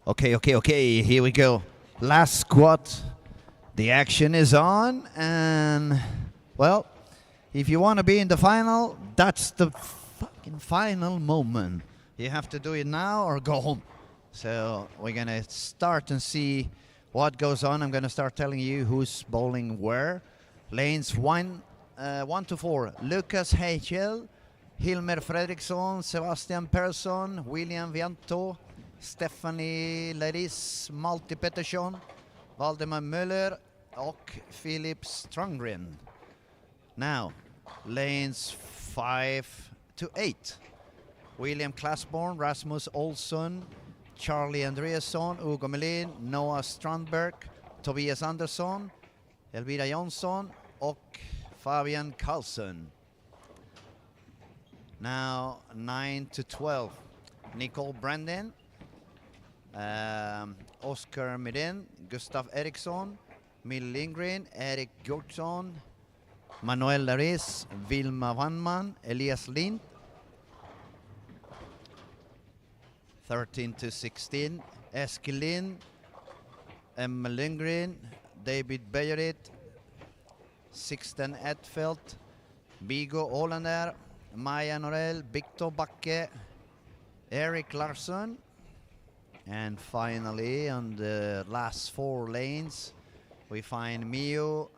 Okay. Here we go. Last squat. The action is on, and well, if you want to be in the final, that's the fucking final moment. You have to do it now or go home. So we're gonna start and see what goes on. I'm gonna start telling you who's bowling where. Lanes 1 to 4. Lucas Heichel, Hilmer Fredriksson, Sebastian Persson, William Vianto, Stephanie Laris, Malte Pettersson, Valdemar Müller och Philip Strömgren. Now, lanes 5 to 8. William Classborn, Rasmus Olsson, Charlie Andreasson, Hugo Melin, Noah Strandberg, Tobias Andersson, Elvira Jonsson och Fabian Karlsson. Now 9 to 12. Nicole Brandon, Oscar Midin, Gustav Eriksson, Mill Lindgren, Erik Gjertsson, Manuel Laris, Vilma Wannman, Elias Lind. 13 to 16. Eskil Lind, Emma Lindgren, David Bejerit, Sixten Edfeldt, Bigo Olander, Maja Norell, Victor Backe, Eric Larsson. And finally, on the last 4 lanes, we find Mio,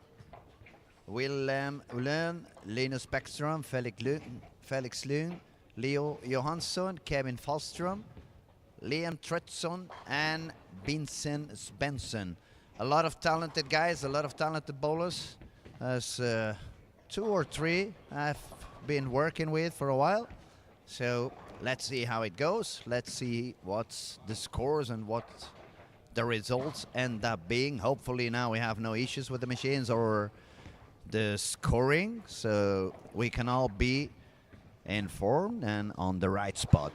Willem Ullön, Linus Bäckström, Felix Lund, Leo Johansson, Kevin Fallström, Liam Tretson, and Vincent Svensson. A lot of talented guys, a lot of talented bowlers. As 2 or 3 I've been working with for a while. So let's see how it goes. Let's see what's the scores and what the results end up being. Hopefully now we have no issues with the machines or the scoring, so we can all be informed and on the right spot.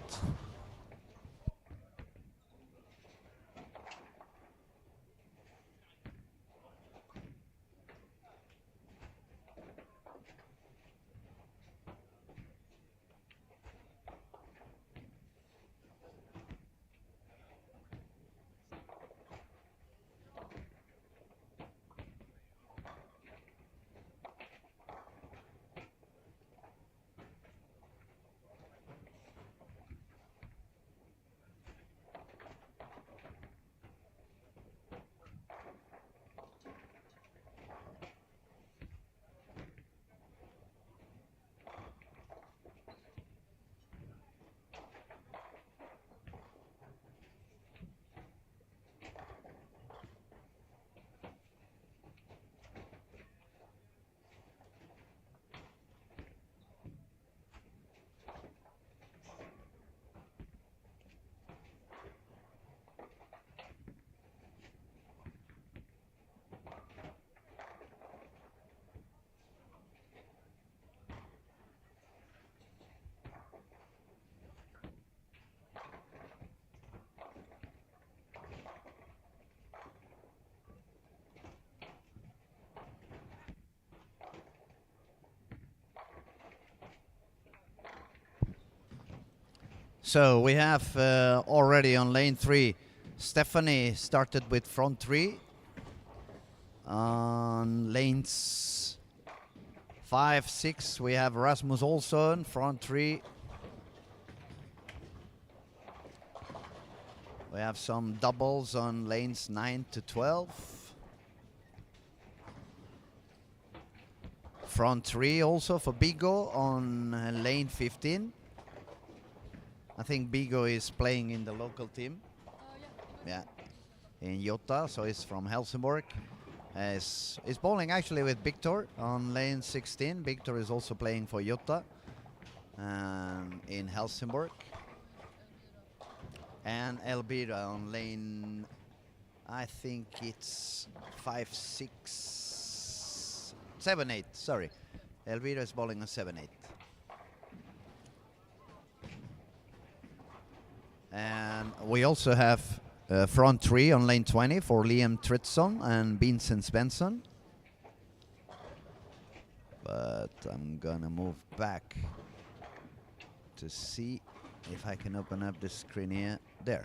So we have already on lane 3, Stephanie started with front 3. On lanes 5, 6, we have Rasmus Olsson, front 3. We have some doubles on lanes 9 to 12. Front 3 also for Bigo on lane 15. I think Bigo is playing in the local team. Yeah, in Jota, so he's from Helsingborg. He's bowling actually with Victor on lane 16. Victor is also playing for Jota in Helsingborg. And Elvira on lane, I think it's 5, 6, 7, 8, sorry. Elvira is bowling on 7, 8. And we also have front 3 on lane 20 for Liam Tritson and Vincent Svensson. But I'm gonna move back to see if I can open up the screen here. There.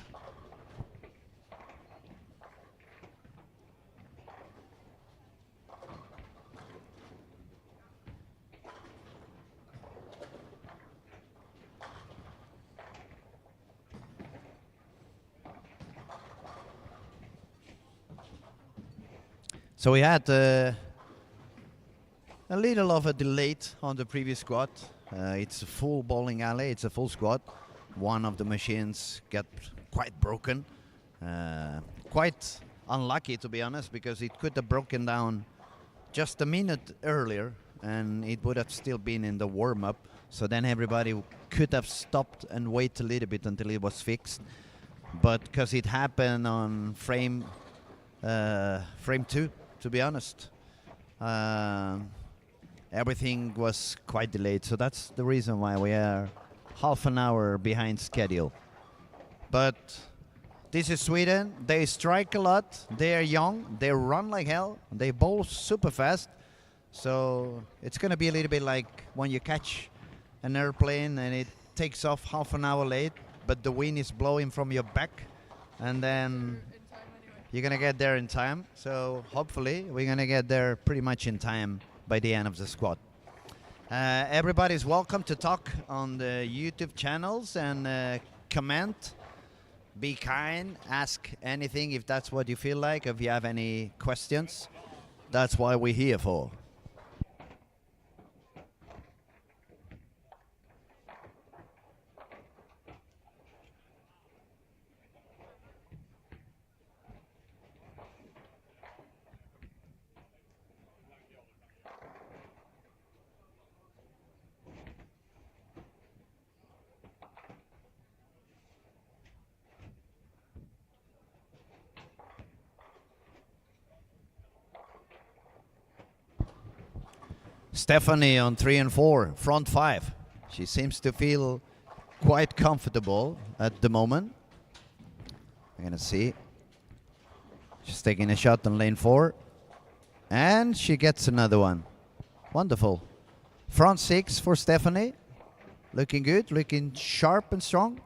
So we had a little of a delay on the previous squat. It's a full bowling alley, it's a full squat. One of the machines got quite broken. Quite unlucky, to be honest, because it could have broken down just a minute earlier and it would have still been in the warm-up. So then everybody could have stopped and wait a little bit until it was fixed. But because it happened on frame 2, to be honest, everything was quite delayed. So that's the reason why we are half an hour behind schedule. But this is Sweden. They strike a lot. They are young. They run like hell. They bowl super fast. So it's going to be a little bit like when you catch an airplane and it takes off half an hour late, but the wind is blowing from your back, and then you're going to get there in time. So hopefully we're going to get there pretty much in time by the end of the squad. Everybody's welcome to talk on the YouTube channels and comment. Be kind, ask anything if that's what you feel like, if you have any questions. That's what we're here for. Stephanie on 3 and 4, front 5. She seems to feel quite comfortable at the moment. We're going to see. She's taking a shot on lane 4. And she gets another one. Wonderful. Front 6 for Stephanie. Looking good, looking sharp and strong.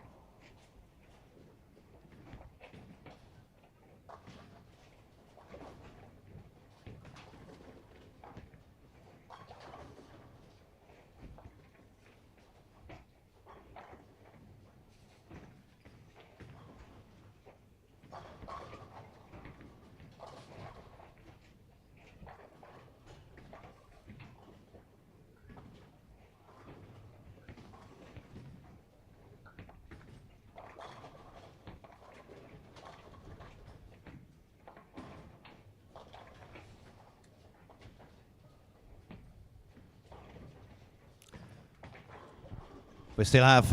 We still have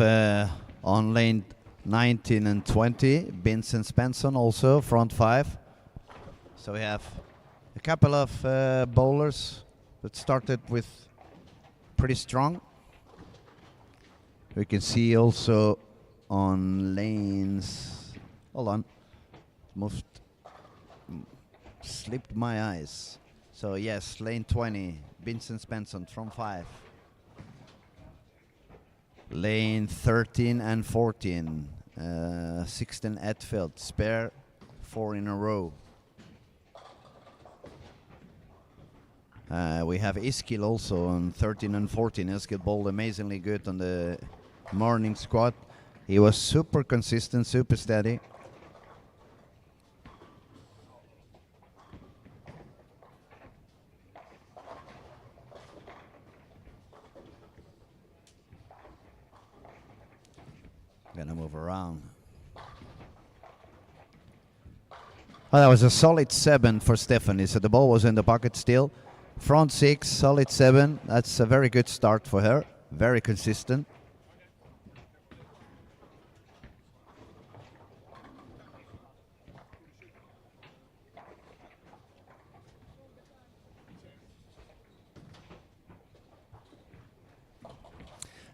on lane 19 and 20, Vincent Spenson also, front 5. So we have a couple of bowlers that started with pretty strong. We can see also on lanes, hold on, slipped my eyes. So yes, lane 20, Vincent Spenson from 5. Lane 13 and 14, 16 Edfield, spare 4 in a row. We have Iskil also on 13 and 14. Iskil bowled amazingly good on the morning squad. He was super consistent, super steady. Gonna move around. Well, that was a solid 7 for Stephanie, so the ball was in the pocket still. Front 6, solid 7. That's a very good start for her. Very consistent.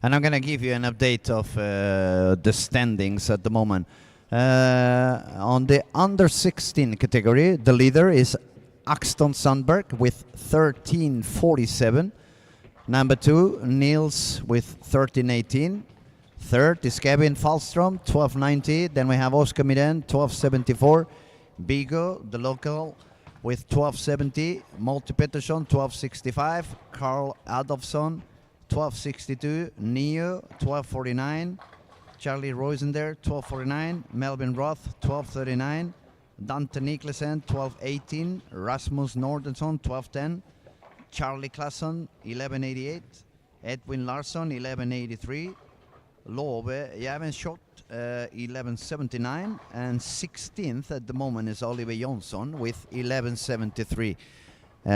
And I'm going to give you an update of the standings at the moment. On the under 16 category, the leader is Axton Sandberg with 13.47. Number 2, Niels with 13.18. Third is Kevin Falstrom, 12.90. Then we have Oscar Miren, 12.74. Bigo, the local, with 12.70. Malte Pettersson, 12.65. Carl Adolfsson, 12.62. Neo, 12.49. Charlie Roisender, 12.49. Melvin Roth, 12.39. Dante Niklesen 12.18. Rasmus Nordenson 12.10. Charlie Claesson 11.88. Edwin Larsson 11.83. Love Jävenshot 11.79. And 16th at the moment is Oliver Jonsson with 11.73.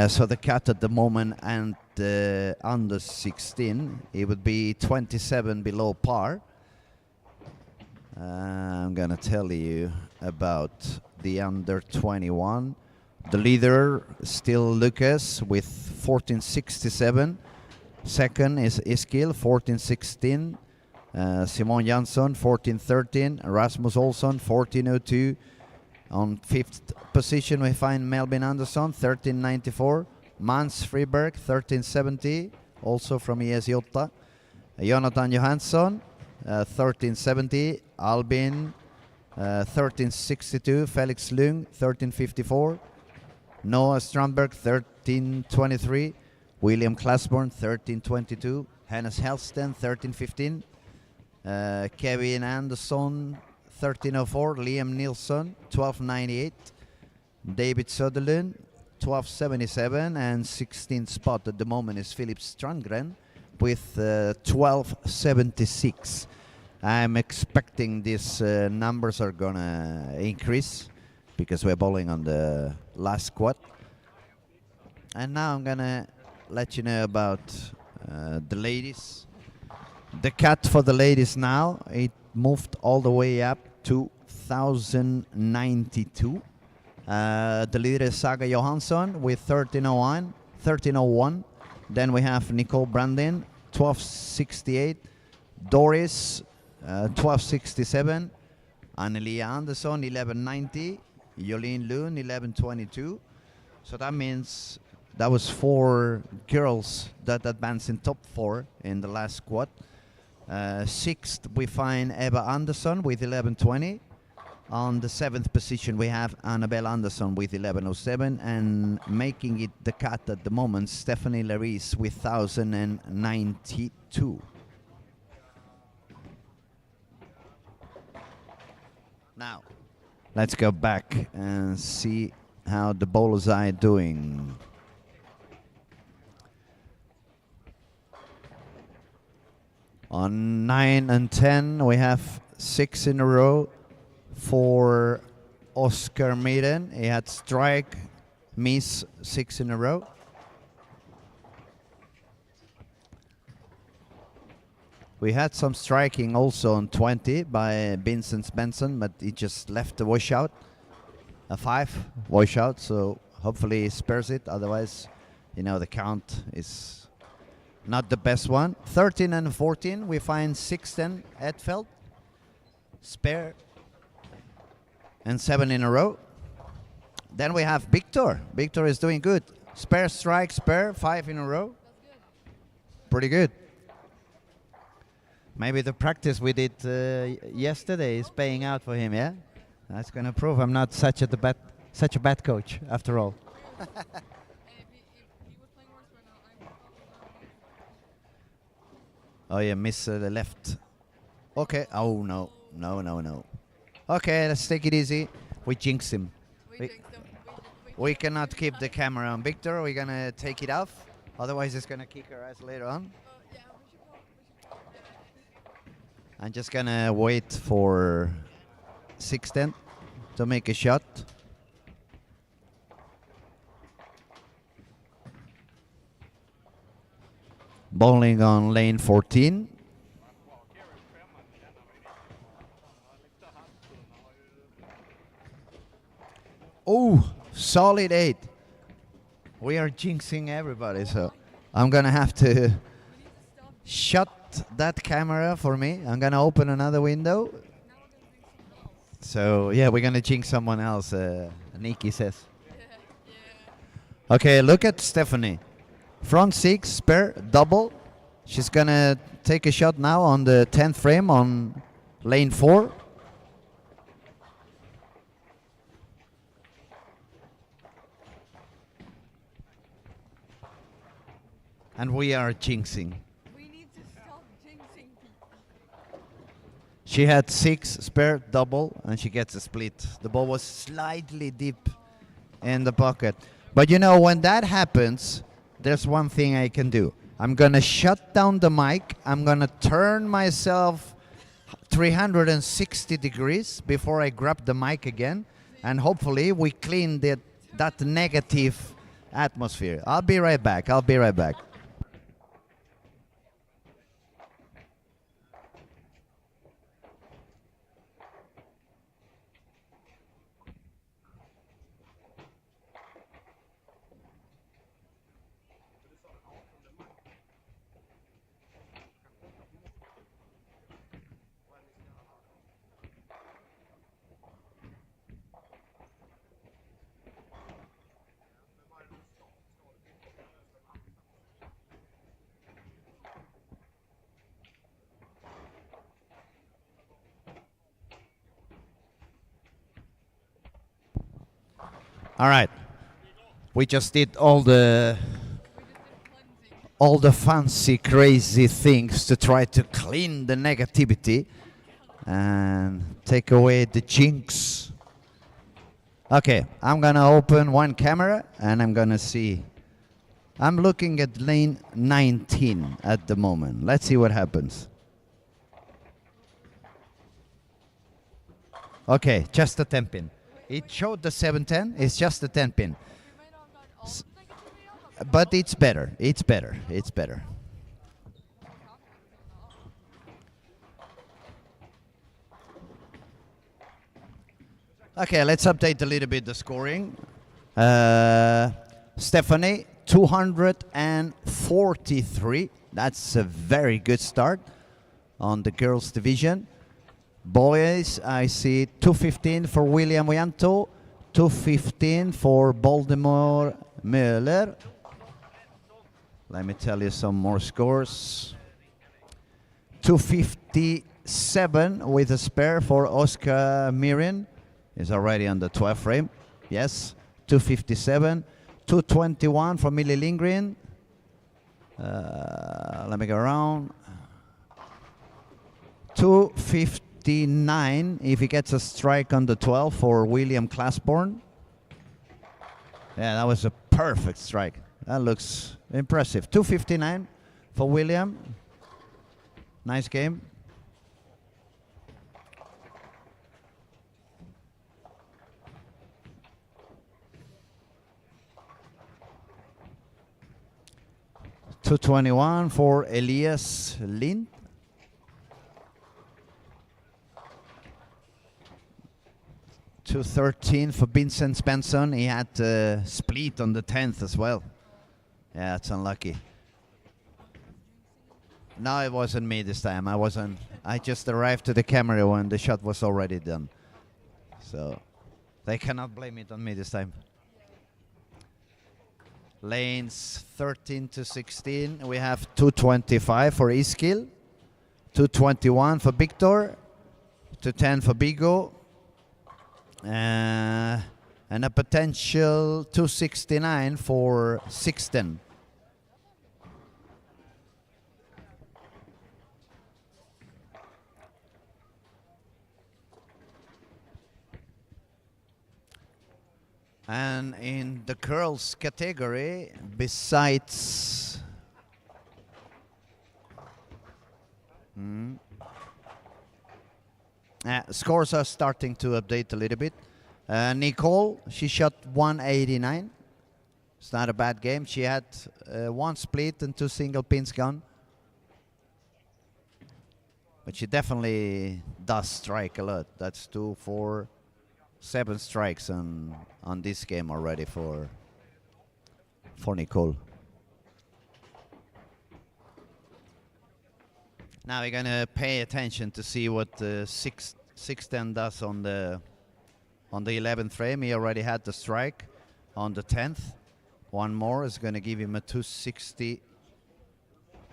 So the cut at the moment and under 16, it would be 27 below par. I'm gonna tell you about the under 21. The leader still Lucas with 14.67. Second is Iskil 14.16. Simon Jansson 14.13. Rasmus Olsson 14.02. On 5th position we find Melvin Andersson 13.94. Mans Friberg 13.70, also from ESJ. Jonathan Johansson 13.70. Albin 13.62. Felix Lung 13.54. Noah Strandberg 13.23. William Claesborn 13.22. Hannes Helston 13.15. Kevin Andersson 13.04. Liam Nilsson 12.98. David Söderlund 12.77. And 16th spot at the moment is Philip Strandgren with 12.76. I'm expecting these numbers are gonna increase because we're bowling on the last squad. And now I'm gonna let you know about the ladies. The cut for the ladies now, it moved all the way up to 1,092. The leader is Saga Johansson with 13.01. Then we have Nicole Brandin, 12.68. Doris, 12.67. Annelia Andersson, 11.90. Jolene Lund, 11.22. So that means that was 4 girls that advanced in top 4 in the last squad. 6th we find Eva Andersson with 11.20. On the 7th position we have Annabelle Andersson with 11.07, and making it the cut at the moment Stephanie Laris with 1,092. Now let's go back and see how the bowlers are doing. On 9 and 10 we have 6 in a row for Oscar Meeden. He had strike, miss 6 in a row. We had some striking also on 20 by Vincent Svensson, but he just left the washout. A 5 washout, so hopefully he spares it. Otherwise, you know, the count is not the best one. 13 and 14, we find 6-10 Edfeld. Spare. And 7 in a row. Then we have Victor. Victor is doing good. Spare, strike, spare, 5 in a row. Pretty good. Maybe the practice we did yesterday is paying out for him, yeah? That's going to prove I'm not such a bad coach, after all. Oh, yeah, miss the left. Okay. Oh, no. No. Okay, let's take it easy. We jinxed him. We cannot keep the camera on Victor. We're going to take it off. Otherwise, it's going to kick our ass later on. I'm just going to wait for 6-10 to make a shot. Bowling on lane 14. Oh, solid 8. We are jinxing everybody, so I'm going to have to shut that camera for me. I'm going to open another window. So, yeah, we're going to jinx someone else, Nikki says. Okay, look at Stephanie. Front 6, spare, double. She's going to take a shot now on the 10th frame on lane 4. And we are jinxing. We need to stop jinxing people. She had 6 spare double, and she gets a split. The ball was slightly deep in the pocket. But you know, when that happens, there's one thing I can do. I'm going to shut down the mic. I'm going to turn myself 360 degrees before I grab the mic again. And hopefully we clean that negative atmosphere. I'll be right back. I'll be right back. All right. We just did all the fancy, crazy things to try to clean the negativity and take away the jinx. Okay, I'm gonna open one camera and I'm gonna see. I'm looking at lane 19 at the moment. Let's see what happens. Okay, just a 10 pin. It showed the 710. It's just a 10 pin. But it's better. It's better. It's better. Okay, let's update a little bit the scoring. Stephanie, 243. That's a very good start on the girls division. Boys, I see 215 for William Wianto, 215 for Baltimore Möller. Let me tell you some more scores. 257 with a spare for Oscar Mirin. Is already on the 12 frame. Yes, 257. 221 for Millie Lindgren. Let me go around. 259 if he gets a strike on the 12 for William Classborn. Yeah, that was a perfect strike. That looks impressive. 259 for William. Nice game. $221 for Elias Lind. $213 for Vincent Svensson. He had a split on the 10th as well. Yeah, it's unlucky. No, it wasn't me this time. I just arrived to the camera when the shot was already done. So they cannot blame it on me this time. Lanes 13 to 16. We have 225 for Iskil, 221 for Victor, 210 for Bigo, and a potential 269 for Sixten. And in the girls category, besides scores are starting to update a little bit. Nicole, she shot 189. It's not a bad game. She had 1 split and 2 single pins gone. But she definitely does strike a lot. That's 2, 4, 7 strikes on this game already for Nicole. Now we're gonna pay attention to see what the 610 does on the 11th frame. He already had the strike on the 10th. One more is gonna give him a 260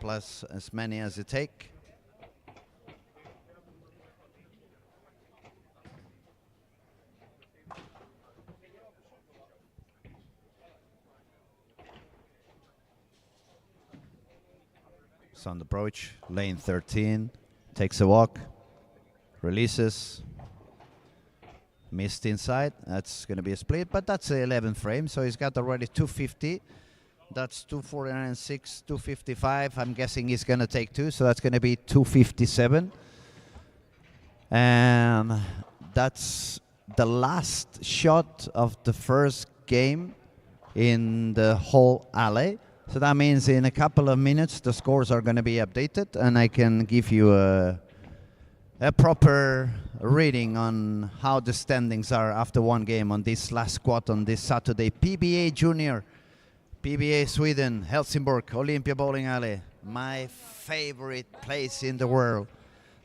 plus as many as it take. On the approach, lane 13, takes a walk. Releases. Missed inside. That's going to be a split, but that's the 11th frame, so he's got already 250. That's 249.6, 255. I'm guessing he's going to take two, so that's going to be 257. And that's the last shot of the first game in the whole alley. So that means in a couple of minutes the scores are going to be updated, and I can give you a proper reading on how the standings are after one game on this last squad on this Saturday. PBA Junior, PBA Sweden, Helsingborg, Olympia Bowling Alley. My favorite place in the world.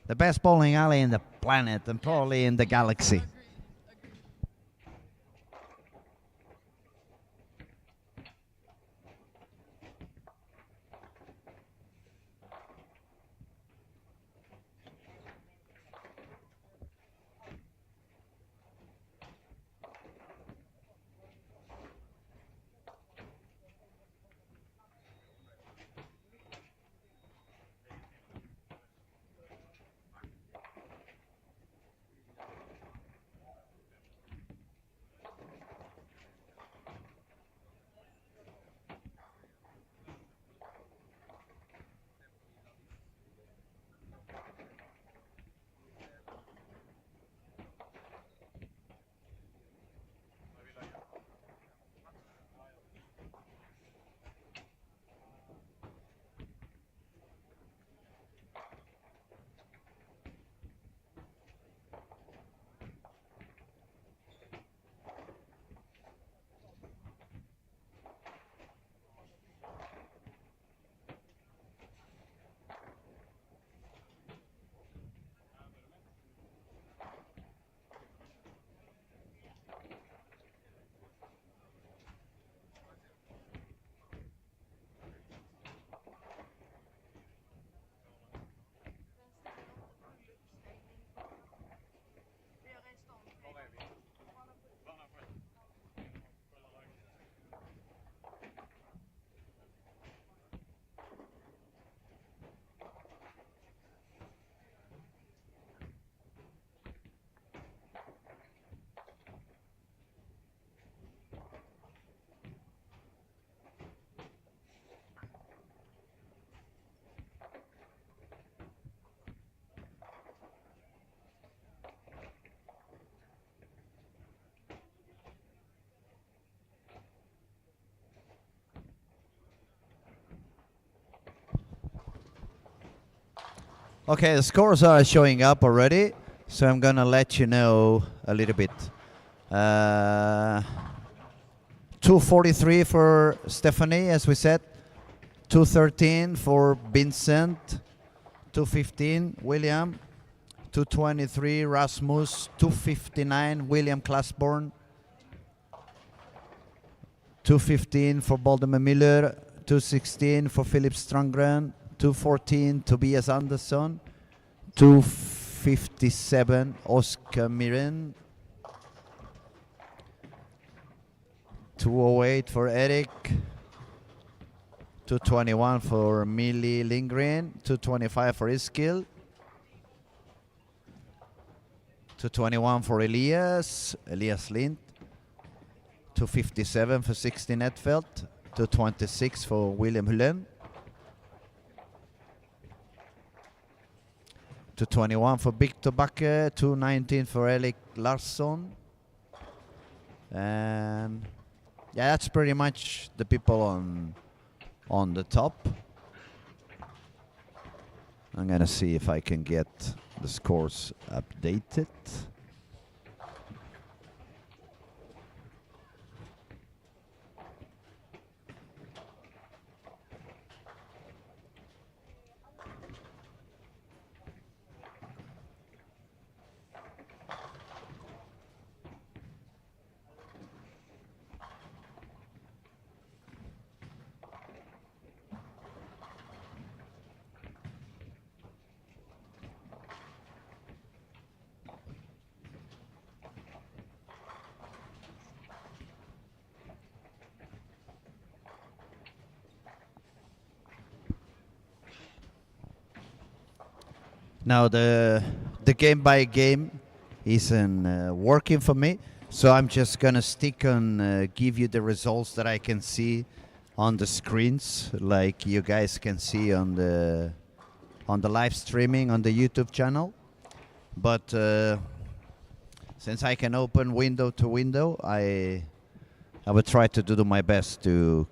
The best bowling alley in the planet and probably in the galaxy. Okay, the scores are showing up already, so I'm gonna let you know a little bit. 243 for Stephanie, as we said. 213 for Vincent. 215 William. 223 Rasmus. 259 William Classborn. 215 for Valdemar Miller. 216 for Philip Strandgren. 214 Tobias Andersson. 257 Oscar Miren. 208 for Eric. 221 for Millie Lindgren. 225 for Iskil. 221 for Elias Lind. 257 for 16 Edfeldt. 226 for William Hullen. 221 for Victor Backe. 219 for Erik Larsson. And yeah, that's pretty much the people on the top. I'm gonna see if I can get the scores updated. Now the the game by game isn't working for me. So I'm just gonna stick on give you the results that I can see on the screens, like you guys can see on the live streaming on the YouTube channel. But since I can open window to window, I will try to do my best to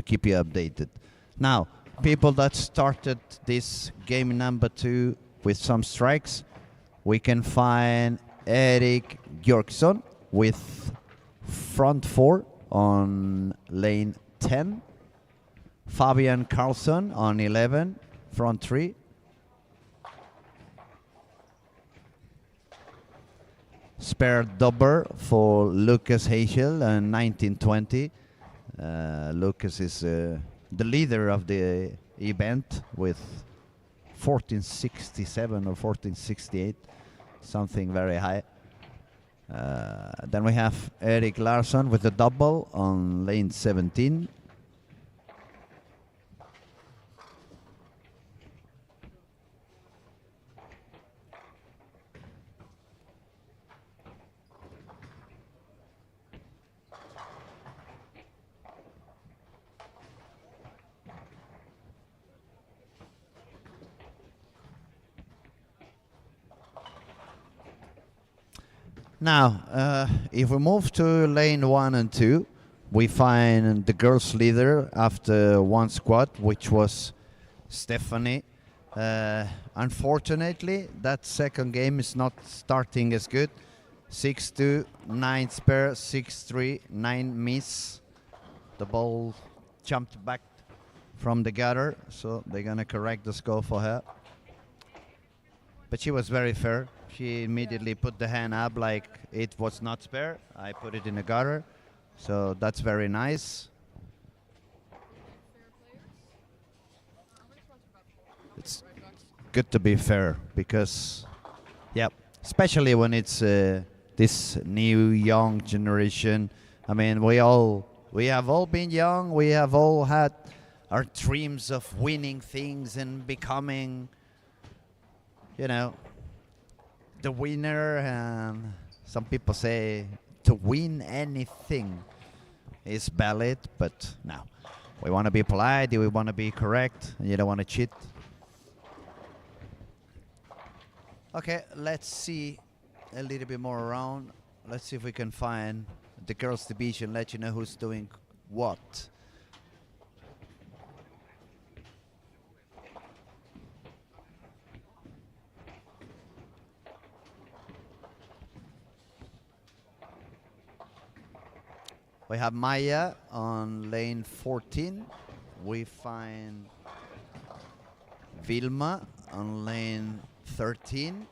keep you updated. Now, people that started this game number 2 with some strikes, we can find Erik Björksson with front 4 on lane 10. Fabian Karlsson on 11, front 3. Spare double for Lucas Hagel and 1920. Lucas is the leader of the event with 1467 or 1468, something very high. Then we have Erik Larsson with the double on lane 17. Now, if we move to lane 1 and 2, we find the girls' leader after one squad, which was Stephanie. Unfortunately, that second game is not starting as good. 6-2, 9 spare, 6-3, 9 miss. The ball jumped back from the gutter, so they're going to correct the score for her. But she was very fair. She immediately put the hand up like it was not spare. I put it in the gutter, so that's very nice. It's good to be fair because, yeah, especially when it's this new young generation. I mean, we have all been young. We have all had our dreams of winning things and becoming, you know, the winner. And some people say to win anything is valid, but no. We want to be polite. We want to be correct. And you don't want to cheat. Okay, let's see a little bit more around. Let's see if we can find the girls' division, let you know who's doing what. We have Maya on lane 14. We find Vilma on lane 13.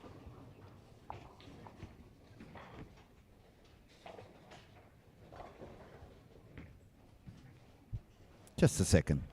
Just a second.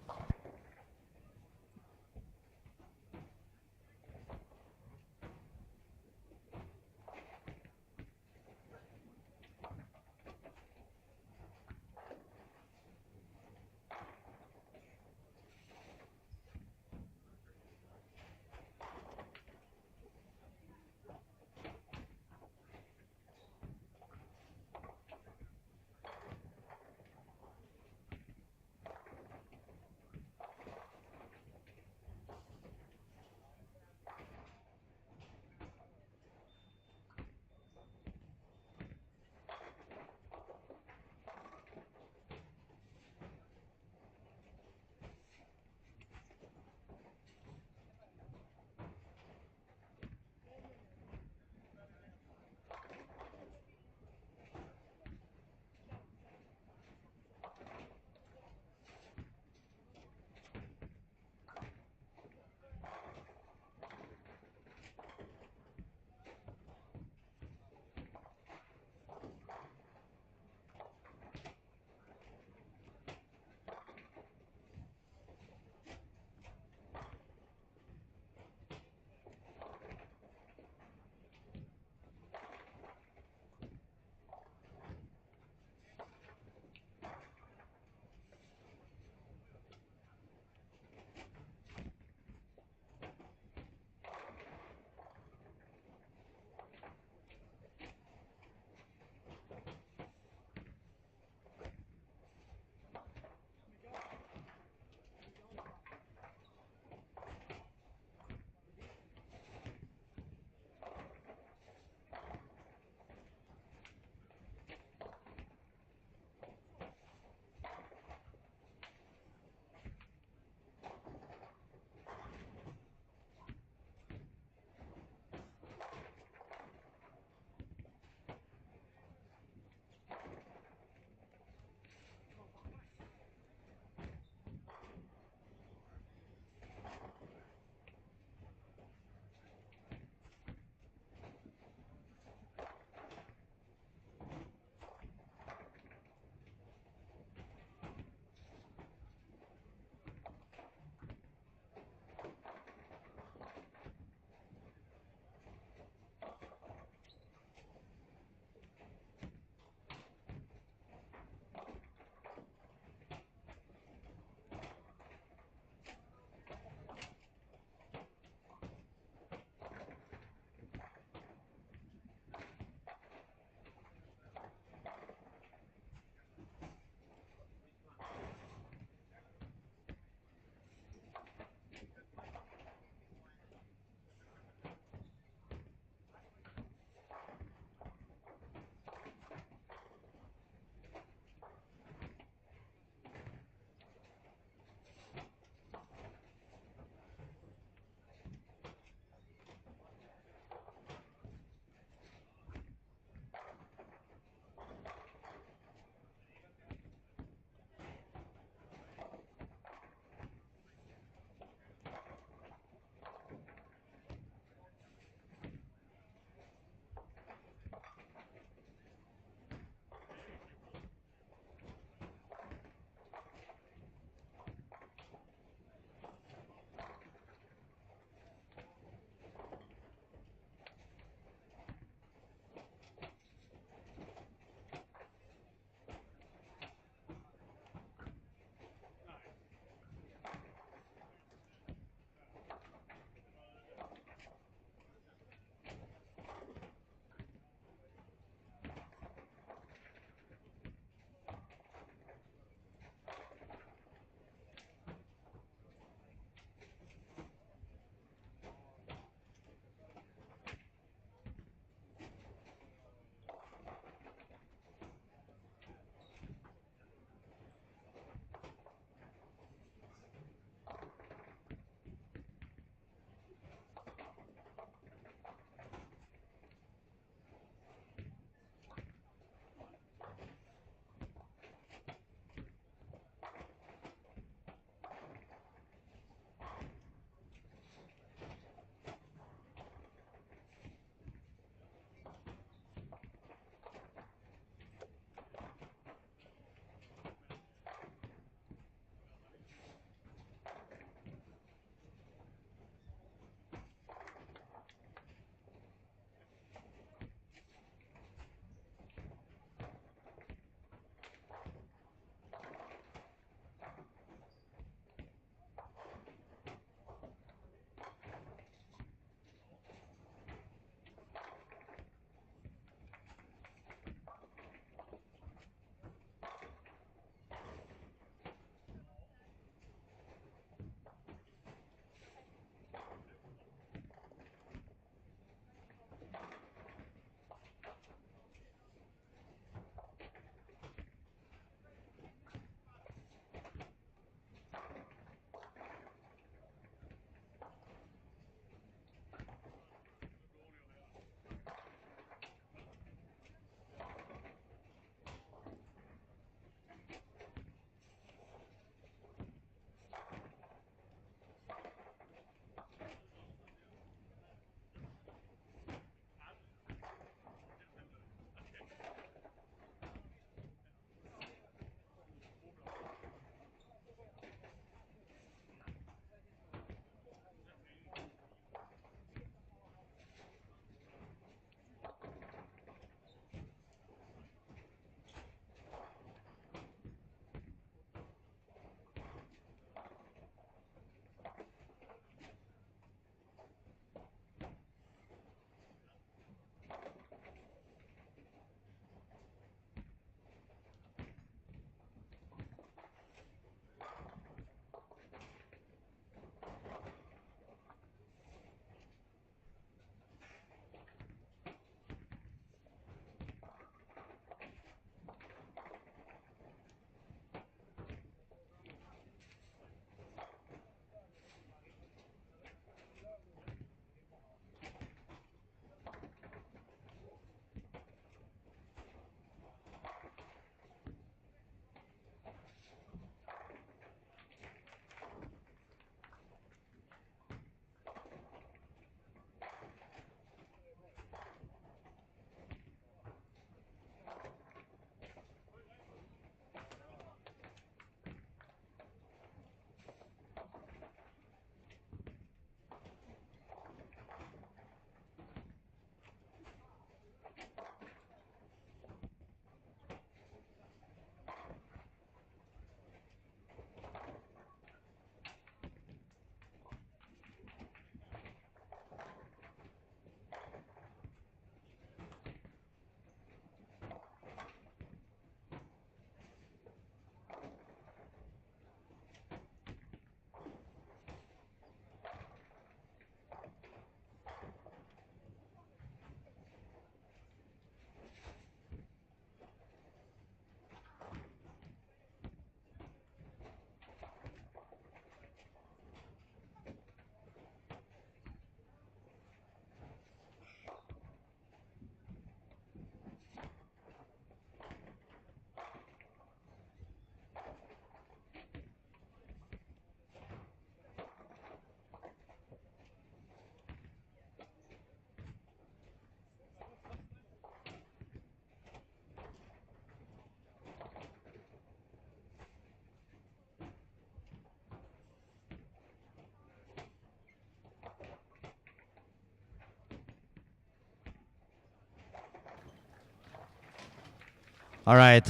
All right.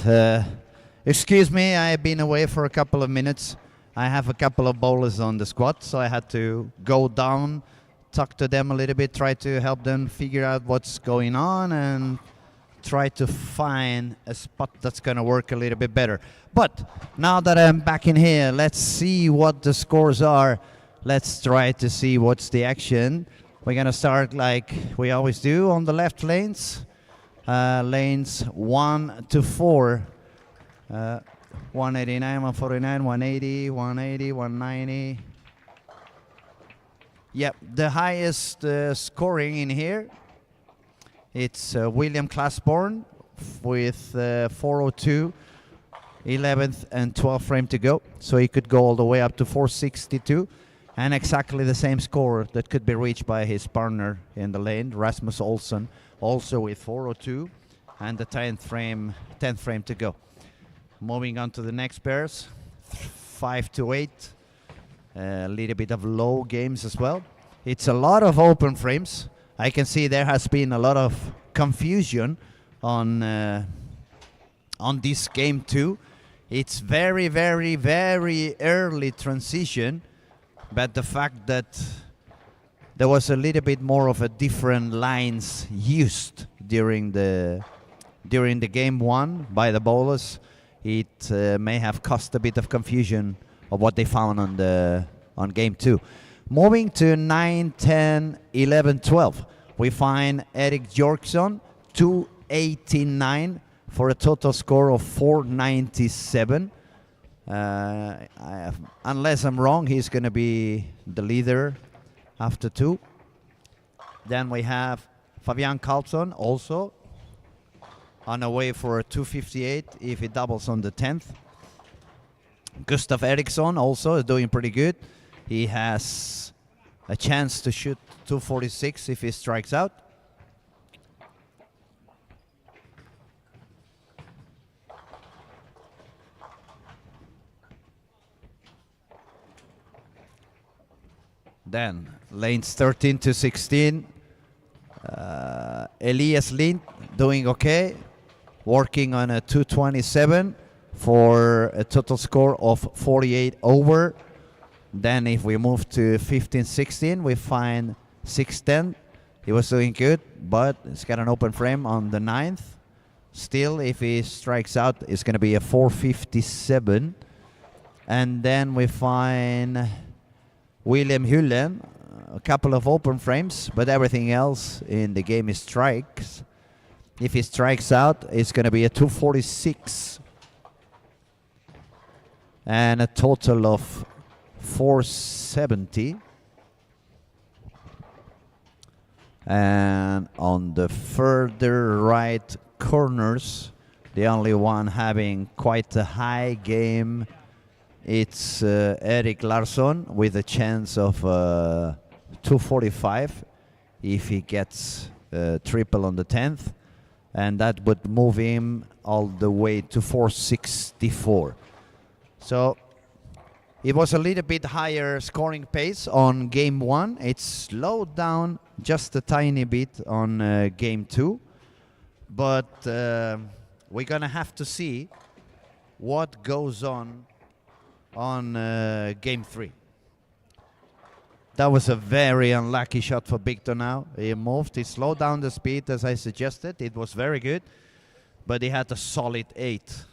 Excuse me, I've been away for a couple of minutes. I have a couple of bowlers on the squad, so I had to go down, talk to them a little bit, try to help them figure out what's going on, and try to find a spot that's going to work a little bit better. But now that I'm back in here, let's see what the scores are. Let's try to see what's the action. We're going to start like we always do on the left lanes. Lanes 1 to 4. 189, 149, 180, 180, 190. Yep, the highest scoring in here, it's William Classborn with 402, 11th and 12th frame to go. So he could go all the way up to 462. And exactly the same score that could be reached by his partner in the lane, Rasmus Olsen, also with 402 and the 10th frame to go. Moving on to the next pairs, 5 to 8, a little bit of low games as well. It's a lot of open frames. I can see there has been a lot of confusion on this game too. It's very, very, very early transition, but the fact that there was a little bit more of a different lines used during the game one by the bowlers, it may have caused a bit of confusion of what they found on game two. Moving to 9, 10, 11, 12, we find Erik Jorksson, 289 for a total score of 497. Unless I'm wrong, he's going to be the leader after 2. Then we have Fabian Karlsson also on the way for a 258 if he doubles on the 10th. Gustav Eriksson also is doing pretty good. He has a chance to shoot 246 if he strikes out. Then lanes 13 to 16. Elias Lind doing okay, working on a 227 for a total score of 48 over. Then if we move to 15-16, we find 610. He was doing good, but he's got an open frame on the 9th. Still, if he strikes out, it's going to be a 457. And then we find William Hullen, a couple of open frames, but everything else in the game is strikes. If he strikes out, it's going to be a 246 and a total of 470. And on the further right corners, the only one having quite a high game, it's Erik Larsson with a chance of 245 if he gets triple on the 10th, and that would move him all the way to 464. So it was a little bit higher scoring pace on game 1. It slowed down just a tiny bit on game 2, but we're gonna have to see what goes on game 3. That was a very unlucky shot for Victor now. He moved, he slowed down the speed as I suggested. It was very good, but he had a solid 8.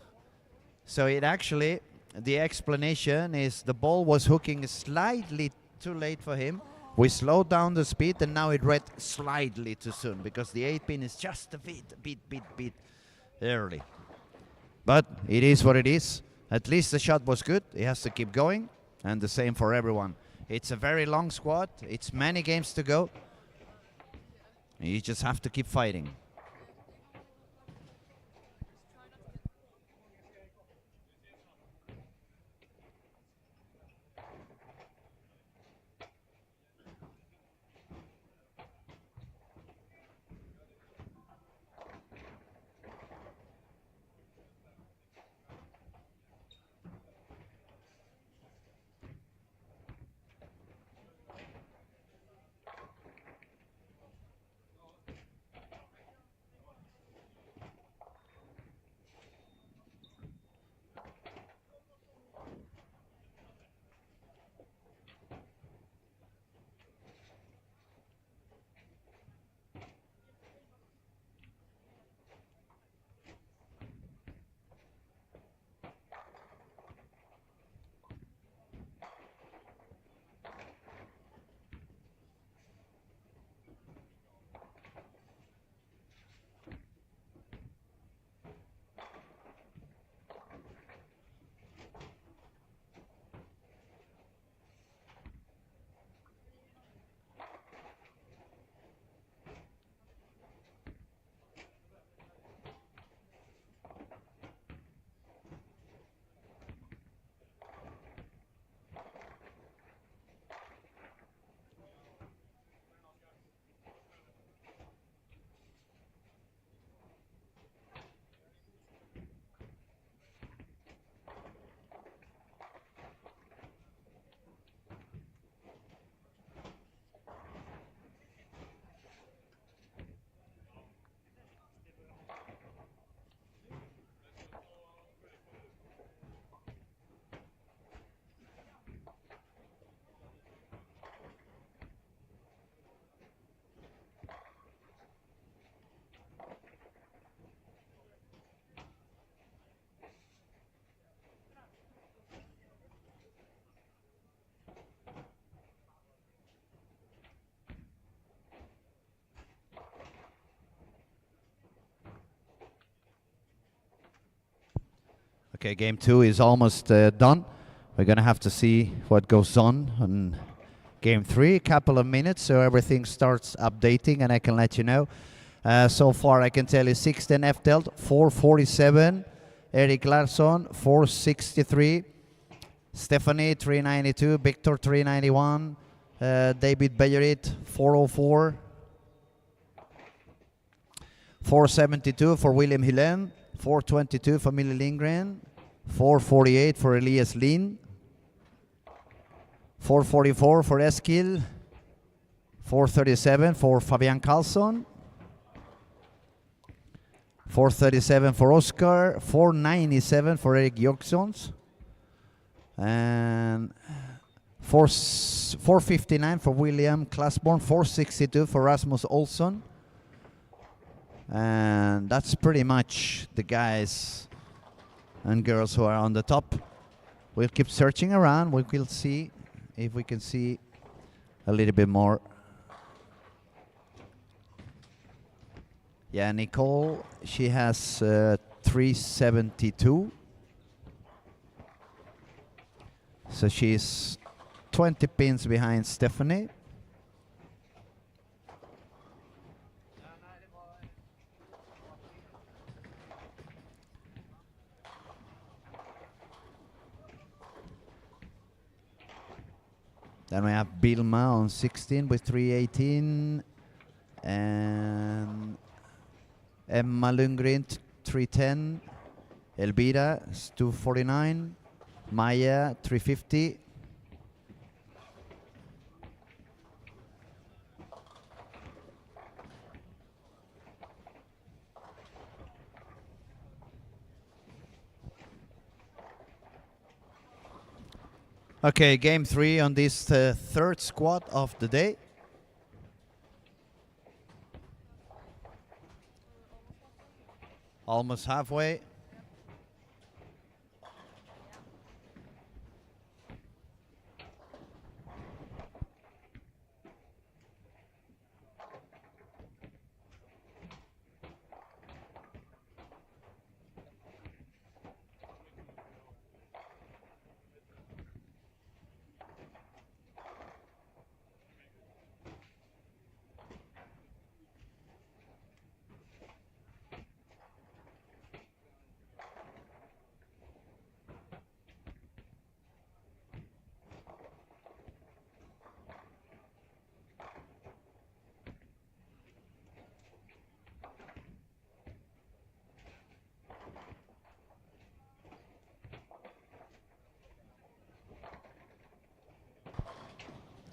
So it actually, the explanation is the ball was hooking slightly too late for him. We slowed down the speed and now it read slightly too soon because the 8 pin is just a bit early. But it is what it is. At least the shot was good. He has to keep going, and the same for everyone. It's a very long squad. It's many games to go. You just have to keep fighting. Okay, game 2 is almost done. We're going to have to see what goes on game 3. A couple of minutes, so everything starts updating, and I can let you know. So far, I can tell you 16 F dealt, 447. Erik Larsson, 463. Stephanie, 392. Victor, 391. David Bejerit, 404. 472 for William Hylén. 422 for Mille Lindgren. 448 for Elias Lind. 444 for Eskil. 437 for Fabian Karlsson. 437 for Oscar. 497 for Erik Jorksons. And 459 for William Klasborn. 462 for Rasmus Olsson. And that's pretty much the guys and girls who are on the top. We'll keep searching around. We will see if we can see a little bit more. Yeah, Nicole, she has 372. So she's 20 pins behind Stephanie. Then we have Bilma on 16 with 318. And Emma Lundgren, 310. Elvira, 249. Maya, 350. Okay, game 3 on this third squad of the day. Almost halfway.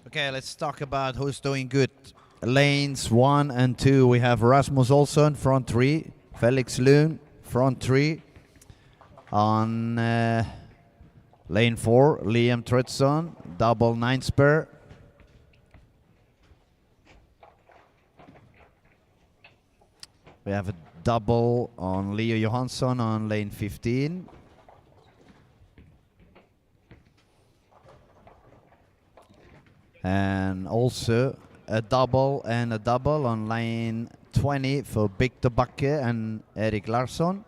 Okay, let's talk about who's doing good. Lanes 1 and 2, we have Rasmus Olsson, front 3. Felix Lund, front 3. On lane 4, Liam Tretson, double 9 spur. We have a double on Leo Johansson on lane 15. And also a double and a double on lane 20 for Victor Backe and Erik Larsson.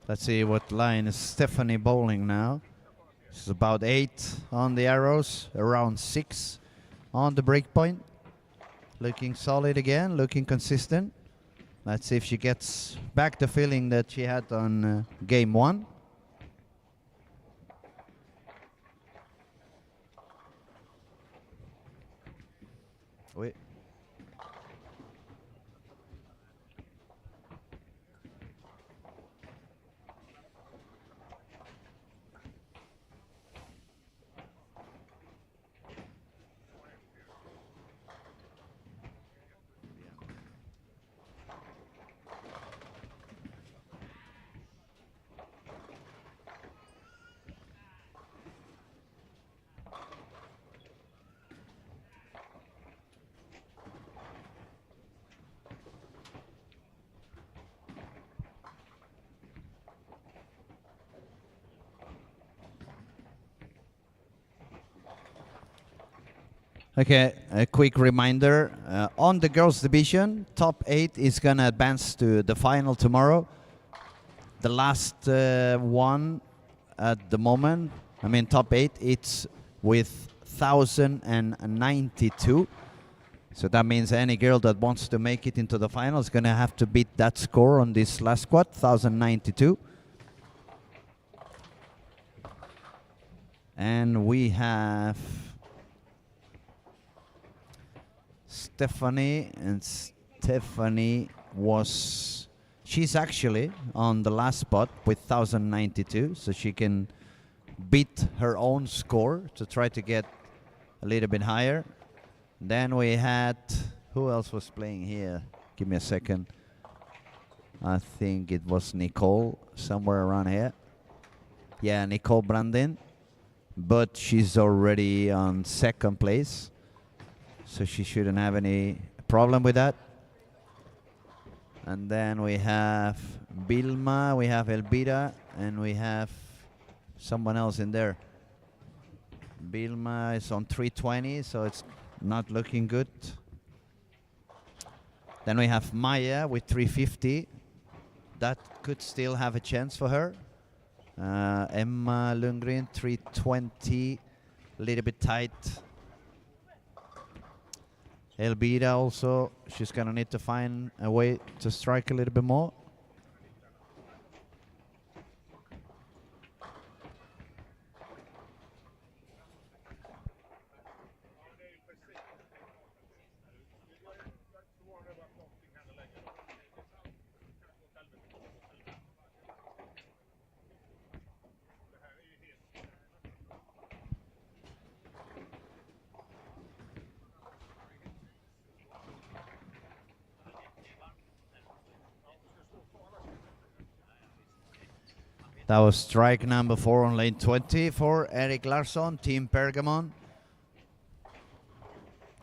Let's see what line is Stephanie bowling now. She's about 8 on the arrows, around 6 on the break point. Looking solid again, looking consistent. Let's see if she gets back the feeling that she had on game 1. Wait. Okay, a quick reminder. On the girls division, top 8 is going to advance to the final tomorrow. The last one at the moment, I mean top 8, it's with 1,092. So that means any girl that wants to make it into the final is going to have to beat that score on this last squat, 1,092. And we have Stephanie, and Stephanie she's actually on the last spot with 1,092, so she can beat her own score to try to get a little bit higher. Then we had, who else was playing here? Give me a second. I think it was Nicole, somewhere around here. Yeah, Nicole Brandin, but she's already on second place, so she shouldn't have any problem with that. And then we have Vilma, we have Elvira, and we have someone else in there. Vilma is on 320, so it's not looking good. Then we have Maya with 350. That could still have a chance for her. Emma Lundgren, 320, a little bit tight. Elvira also, she's gonna need to find a way to strike a little bit more. That was strike number 4 on lane 20 for Eric Larsson, Team Pergamon.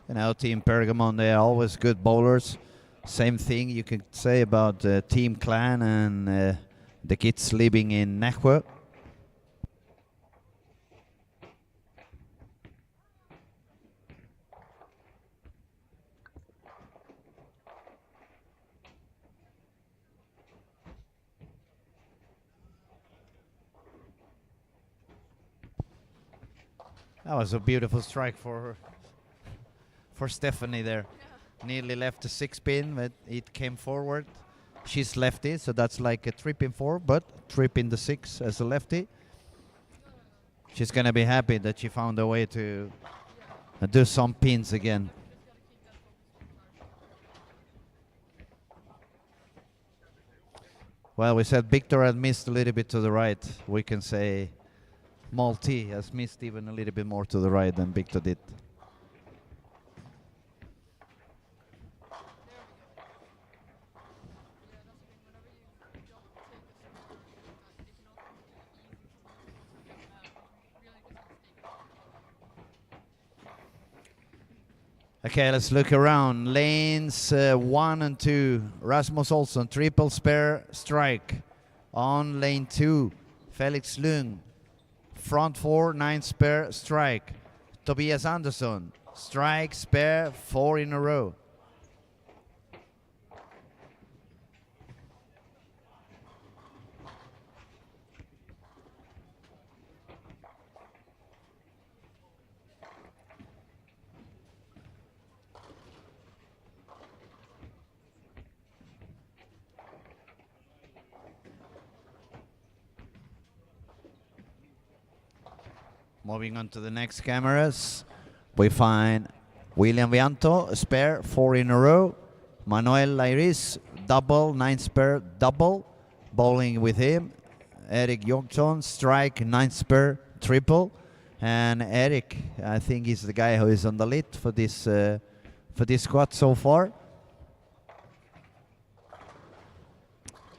You know, Team Pergamon, they are always good bowlers. Same thing you could say about Team Clan and the kids living in Nässjö. That was a beautiful strike for Stephanie there. Nearly left the 6-pin, but it came forward. She's lefty, so that's like a 3-pin 4, but 3-pin the 6 as a lefty. She's gonna be happy that she found a way to do some pins again. Well, we said Victor had missed a little bit to the right. We can say Malti has missed even a little bit more to the right than Victor did. Okay, let's look around. Lanes 1 and 2. Rasmus Olsson, triple spare strike. On lane 2, Felix Lung. Front 4, 9 spare strike. Tobias Andersson, strike, spare, 4 in a row. Moving on to the next cameras, we find William Vianto, spare, 4 in a row. Manuel Lairis, double, 9 spare, double. Bowling with him. Eric Jongsson, strike, 9 spare, triple. And Eric, I think he's the guy who is on the lead for this squad so far.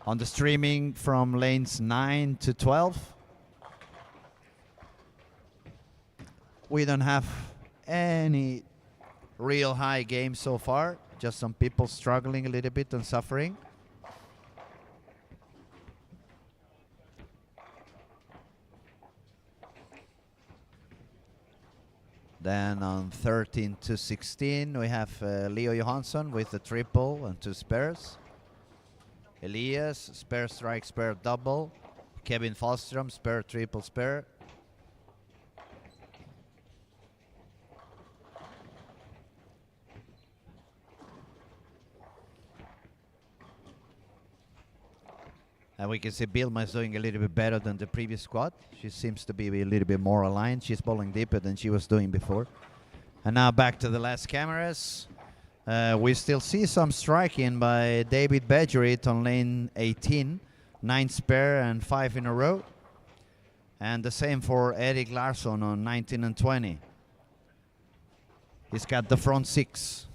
On the streaming from lanes 9 to 12. We don't have any real high games so far, just some people struggling a little bit and suffering. Then on 13 to 16, we have Leo Johansson with a triple and 2 spares. Elias, spare strike, spare double. Kevin Falstrom, spare triple spare. And we can see Bilma is doing a little bit better than the previous squad. She seems to be a little bit more aligned. She's bowling deeper than she was doing before. And now back to the last cameras. We still see some striking by David Badgerit on lane 18. 9 spare and 5 in a row. And the same for Eric Larsson on 19 and 20. He's got the front 6.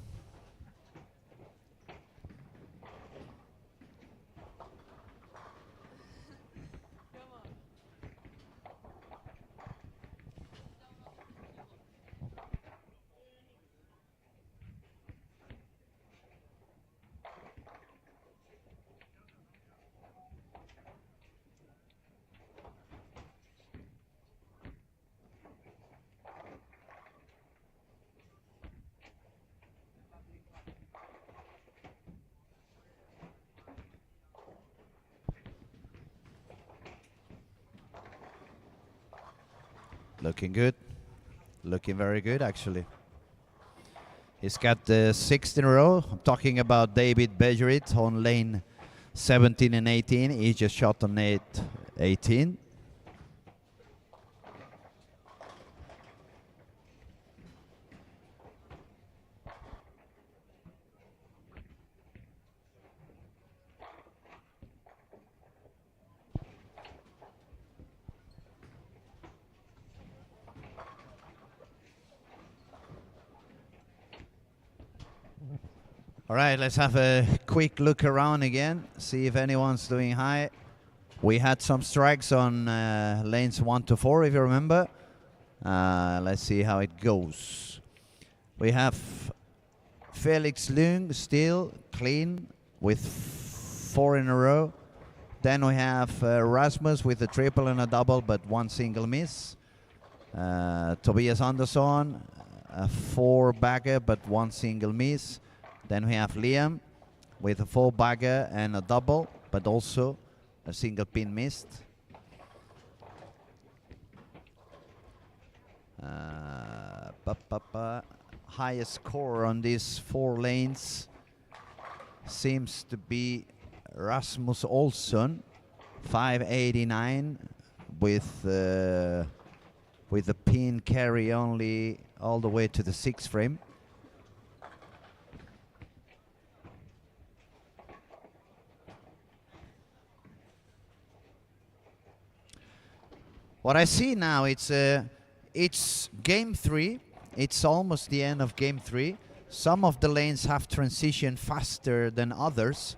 Looking good. Looking very good, actually. He's got the 6th in a row. I'm talking about David Badgerit on lane 17 and 18. He just shot on 18. All right, let's have a quick look around again, see if anyone's doing high. We had some strikes on lanes 1 to 4, if you remember. Let's see how it goes. We have Felix Lung still clean with 4 in a row. Then we have Rasmus with a triple and a double, but 1 single miss. Tobias Andersson, a 4 bagger, but 1 single miss. Then we have Liam with a 4 bagger and a double, but also a single pin missed. Highest score on these 4 lanes seems to be Rasmus Olsson, 589, with the pin carry only all the way to the 6th frame. What I see now, it's game 3. It's almost the end of game 3. Some of the lanes have transitioned faster than others.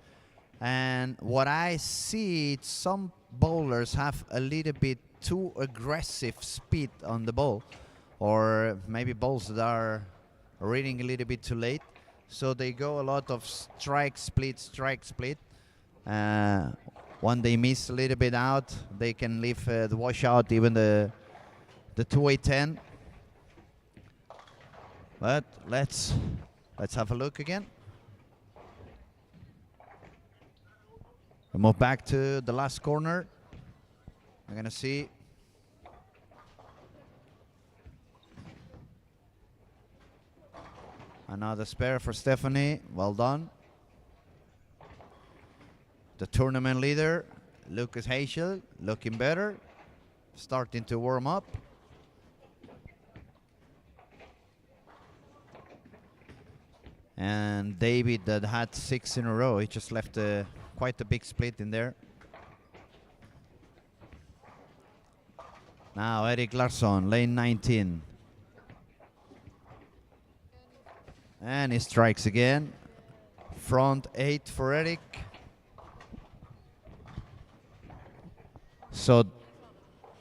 And what I see, it's some bowlers have a little bit too aggressive speed on the ball. Or maybe balls that are reading a little bit too late. So they go a lot of strike, split, strike, split. When they miss a little bit out, they can leave the washout, even the 2-8-10. But let's have a look again. We move back to the last corner. We're gonna see another spare for Stephanie. Well done. The tournament leader, Lucas Heischel, looking better, starting to warm up. And David, that had 6 in a row, he just left quite a big split in there. Now Eric Larsson, lane 19. And he strikes again. Front 8 for Eric. So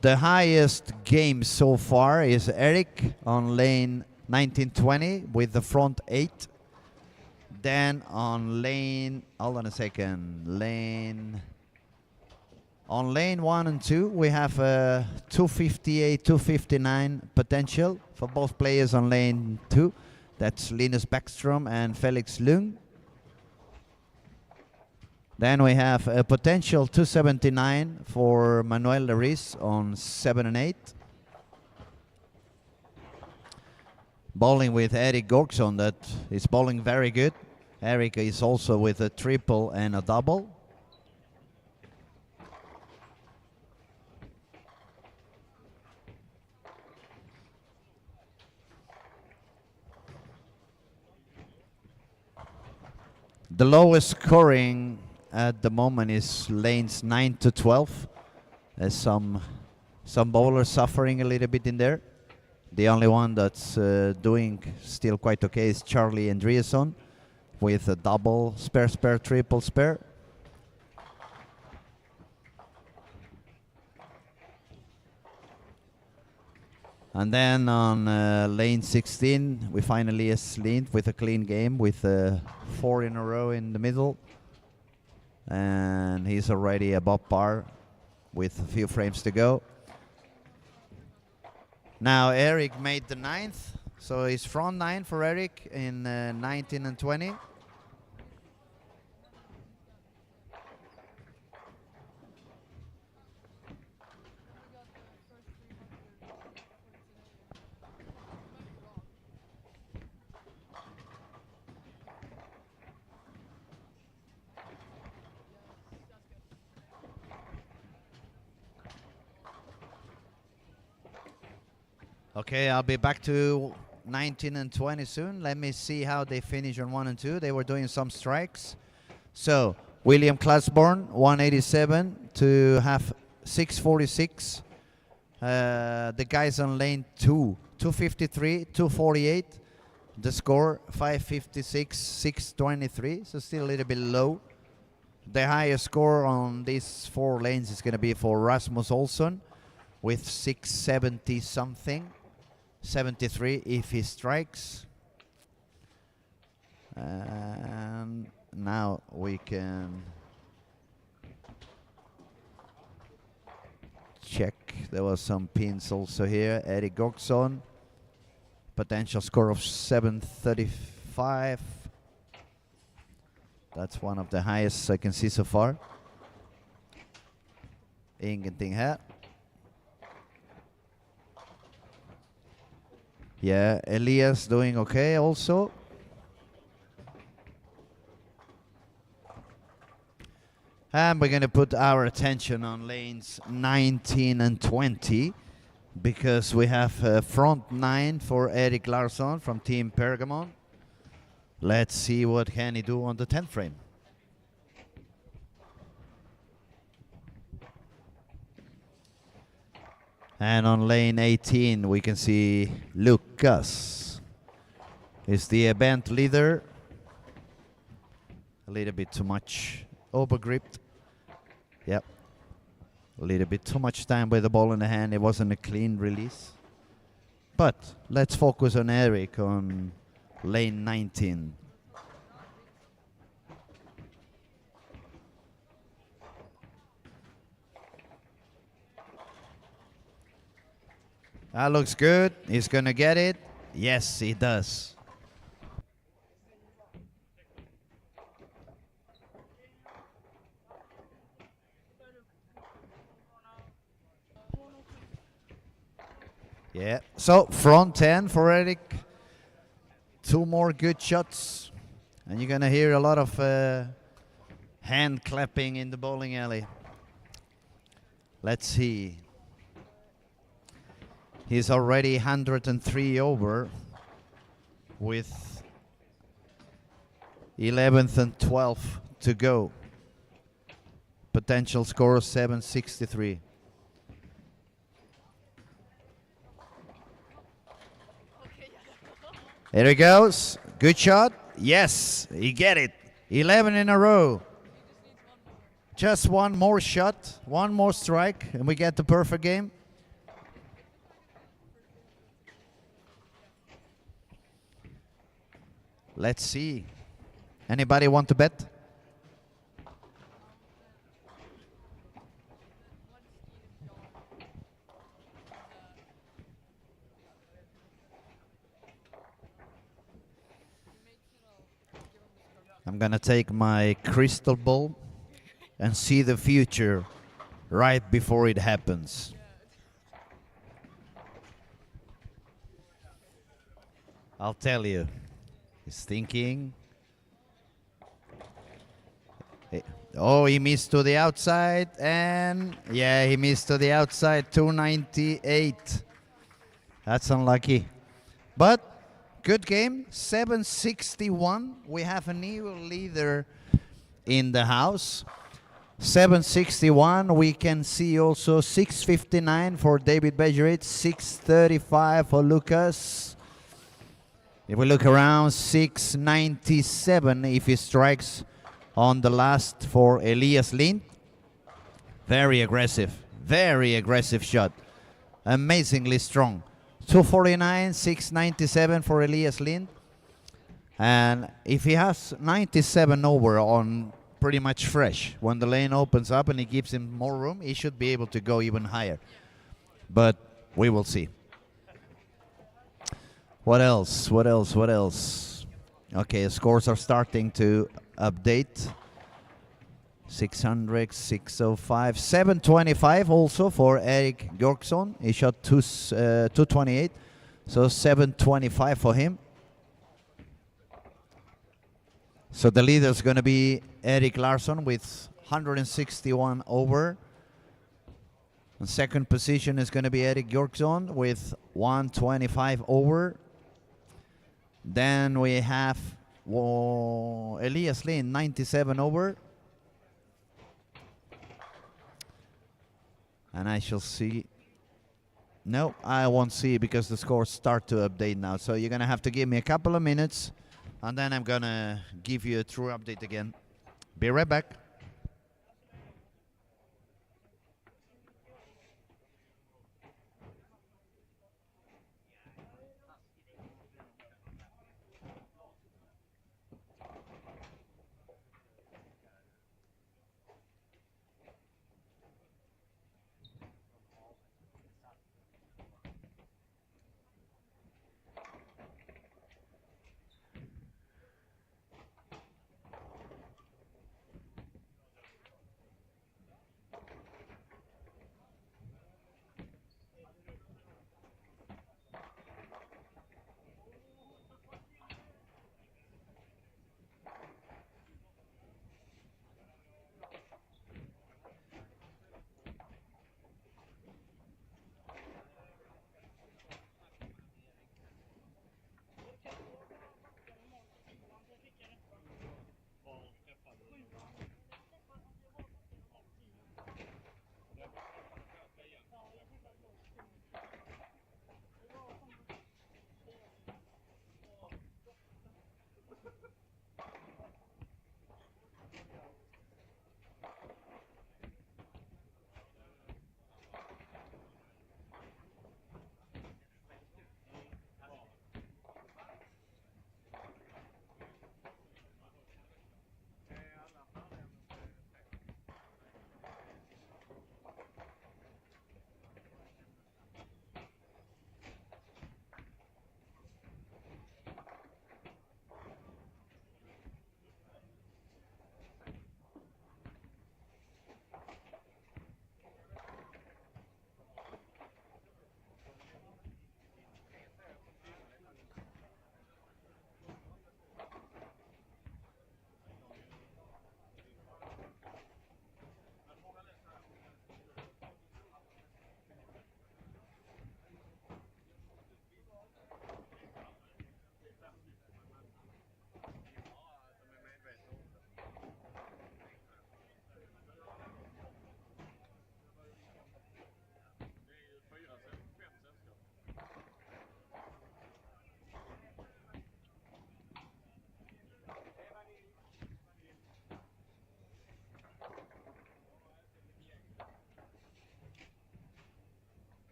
the highest game so far is Eric on lane 19-20 with the front 8. Then on lane, hold on a second, on lane 1 and 2 we have a 258, 259 potential for both players on lane 2. That's Linus Bäckström and Felix Lung. Then we have a potential 279 for Manuel Lariz on 7 and 8. Bowling with Eric Gorkson, that is bowling very good. Eric is also with a triple and a double. The lowest scoring at the moment is lanes 9 to 12. There's some bowlers suffering a little bit in there. The only one that's doing still quite okay is Charlie Andreasson with a double, spare, spare, triple, spare. And then on lane 16, we finally Slint with a clean game with 4 in a row in the middle. And he's already above par with a few frames to go. Now Eric made the 9th, so it's front 9 for Eric in 19 and 20. Okay, I'll be back to 19 and 20 soon. Let me see how they finish on 1 and 2. They were doing some strikes. So, William Clasborn, 187 to have 646. The guys on lane 2, 253, 248. The score, 556, 623. So still a little bit low. The highest score on these 4 lanes is going to be for Rasmus Olsson with 670 something. 73 if he strikes. And now we can check. There was some pins also here. Eric Gorkson, potential score of 735. That's one of the highest I can see so far. Ingenting här. Yeah, Elias doing okay also. And we're going to put our attention on lanes 19 and 20 because we have front 9 for Erik Larsson from Team Pergamon. Let's see what can he do on the 10th frame. And on lane 18, we can see Lucas is the event leader. A little bit too much overgripped. Yep. A little bit too much time with the ball in the hand. It wasn't a clean release. But let's focus on Eric on lane 19. That looks good. He's going to get it. Yes, he does. Yeah, so front 10 for Eric. 2 more good shots. And you're going to hear a lot of hand clapping in the bowling alley. Let's see. He's already 103 over with 11th and 12th to go. Potential score of 763. There he goes. Good shot. Yes, he get it. 11 in a row. Just one more shot, one more strike, and we get the perfect game. Let's see. Anybody want to bet? I'm gonna take my crystal ball and see the future right before it happens. I'll tell you. He's thinking. Oh, he missed to the outside, and yeah, he missed to the outside, 298. That's unlucky. But good game, 761. We have a new leader in the house. 761. We can see also 659 for David Bejerit, 635 for Lucas. If we look around, 697 if he strikes on the last for Elias Lind. Very aggressive shot. Amazingly strong. 249, 697 for Elias Lind. And if he has 97 over on pretty much fresh, when the lane opens up and he gives him more room, he should be able to go even higher. But we will see. What else? Okay, scores are starting to update. 600, 605, 725 also for Erik Bjorksson. He shot 228, so 725 for him. So the leader is going to be Erik Larsson with 161 over. And second position is going to be Erik Bjorksson with 125 over. Then we have Elias Lind, 97 over. And I shall see. No, I won't see because the scores start to update now. So you're going to have to give me a couple of minutes, and then I'm going to give you a true update again. Be right back.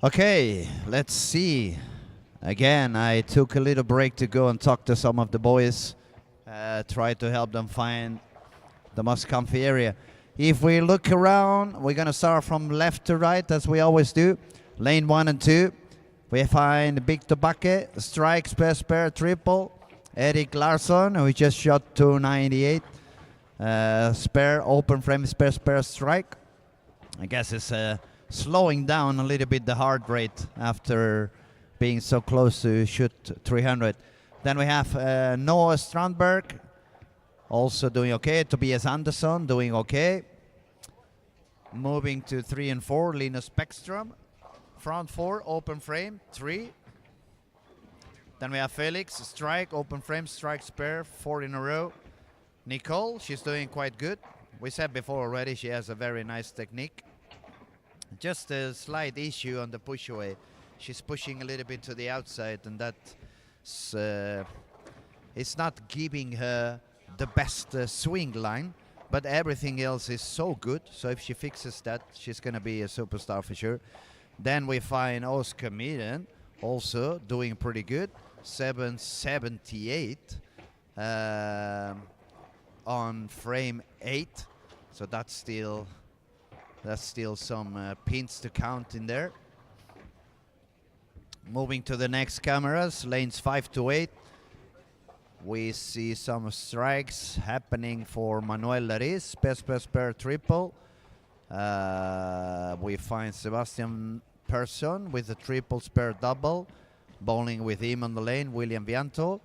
Okay, let's see. Again, I took a little break to go and talk to some of the boys, try to help them find the most comfy area. If we look around, we're gonna start from left to right as we always do. Lane 1 and 2. We find Big Tobacco, strike, spare, spare, triple. Eric Larsson, who just shot 298. Spare, open frame, spare, spare, strike. I guess it's slowing down a little bit the heart rate after being so close to shoot 300. Then we have Noah Strandberg, also doing okay. Tobias Andersson doing okay. Moving to 3 and 4, Linus Bäckström. Front 4, open frame, 3. Then we have Felix, strike, open frame, strike, spare, 4 in a row. Nicole, she's doing quite good. We said before already she has a very nice technique. Just a slight issue on the push away. She's pushing a little bit to the outside, and that's it's not giving her the best swing line, but everything else is so good. So if she fixes that, she's gonna be a superstar for sure. Then we find Oscar Miren also doing pretty good, 778 on frame 8. So that's still some pins to count in there. Moving to the next cameras, lanes 5 to 8. We see some strikes happening for Manuel Lariz, spare, triple. We find Sebastian Persson with a triple, spare, double. Bowling with him on the lane, William Vianto.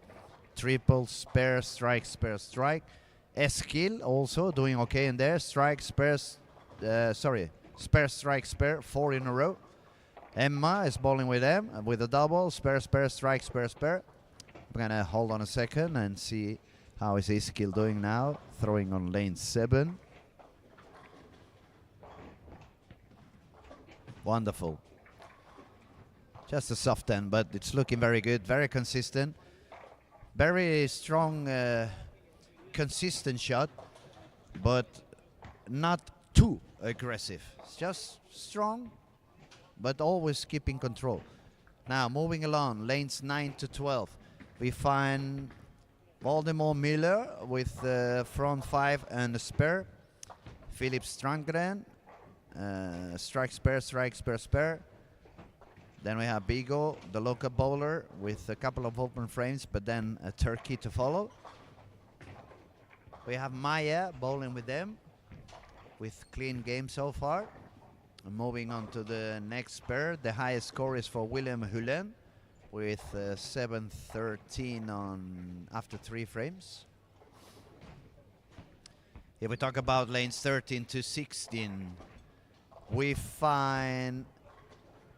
Triple, spare, strike, spare, strike. Eskil also doing okay in there. Strike, spare, spare, strike, spare, 4 in a row. Emma is bowling with them with a double, spare, spare, strike, spare, spare. I'm gonna hold on a second and see how is Eskil doing now. Throwing on lane 7. Wonderful. Just a soft end, but it's looking very good, very consistent. Very strong, consistent shot, but not too aggressive. It's just strong, but always keeping control. Now, moving along, lanes 9 to 12. We find Voldemort Miller with front 5 and a spare. Philip Strandgren, strike, spare, spare. Then we have Bigo, the local bowler, with a couple of open frames, but then a turkey to follow. We have Maya bowling with them, with clean game so far. Moving on to the next pair, the highest score is for William Hullen, with 713 on after 3 frames. If we talk about lanes 13 to 16, we find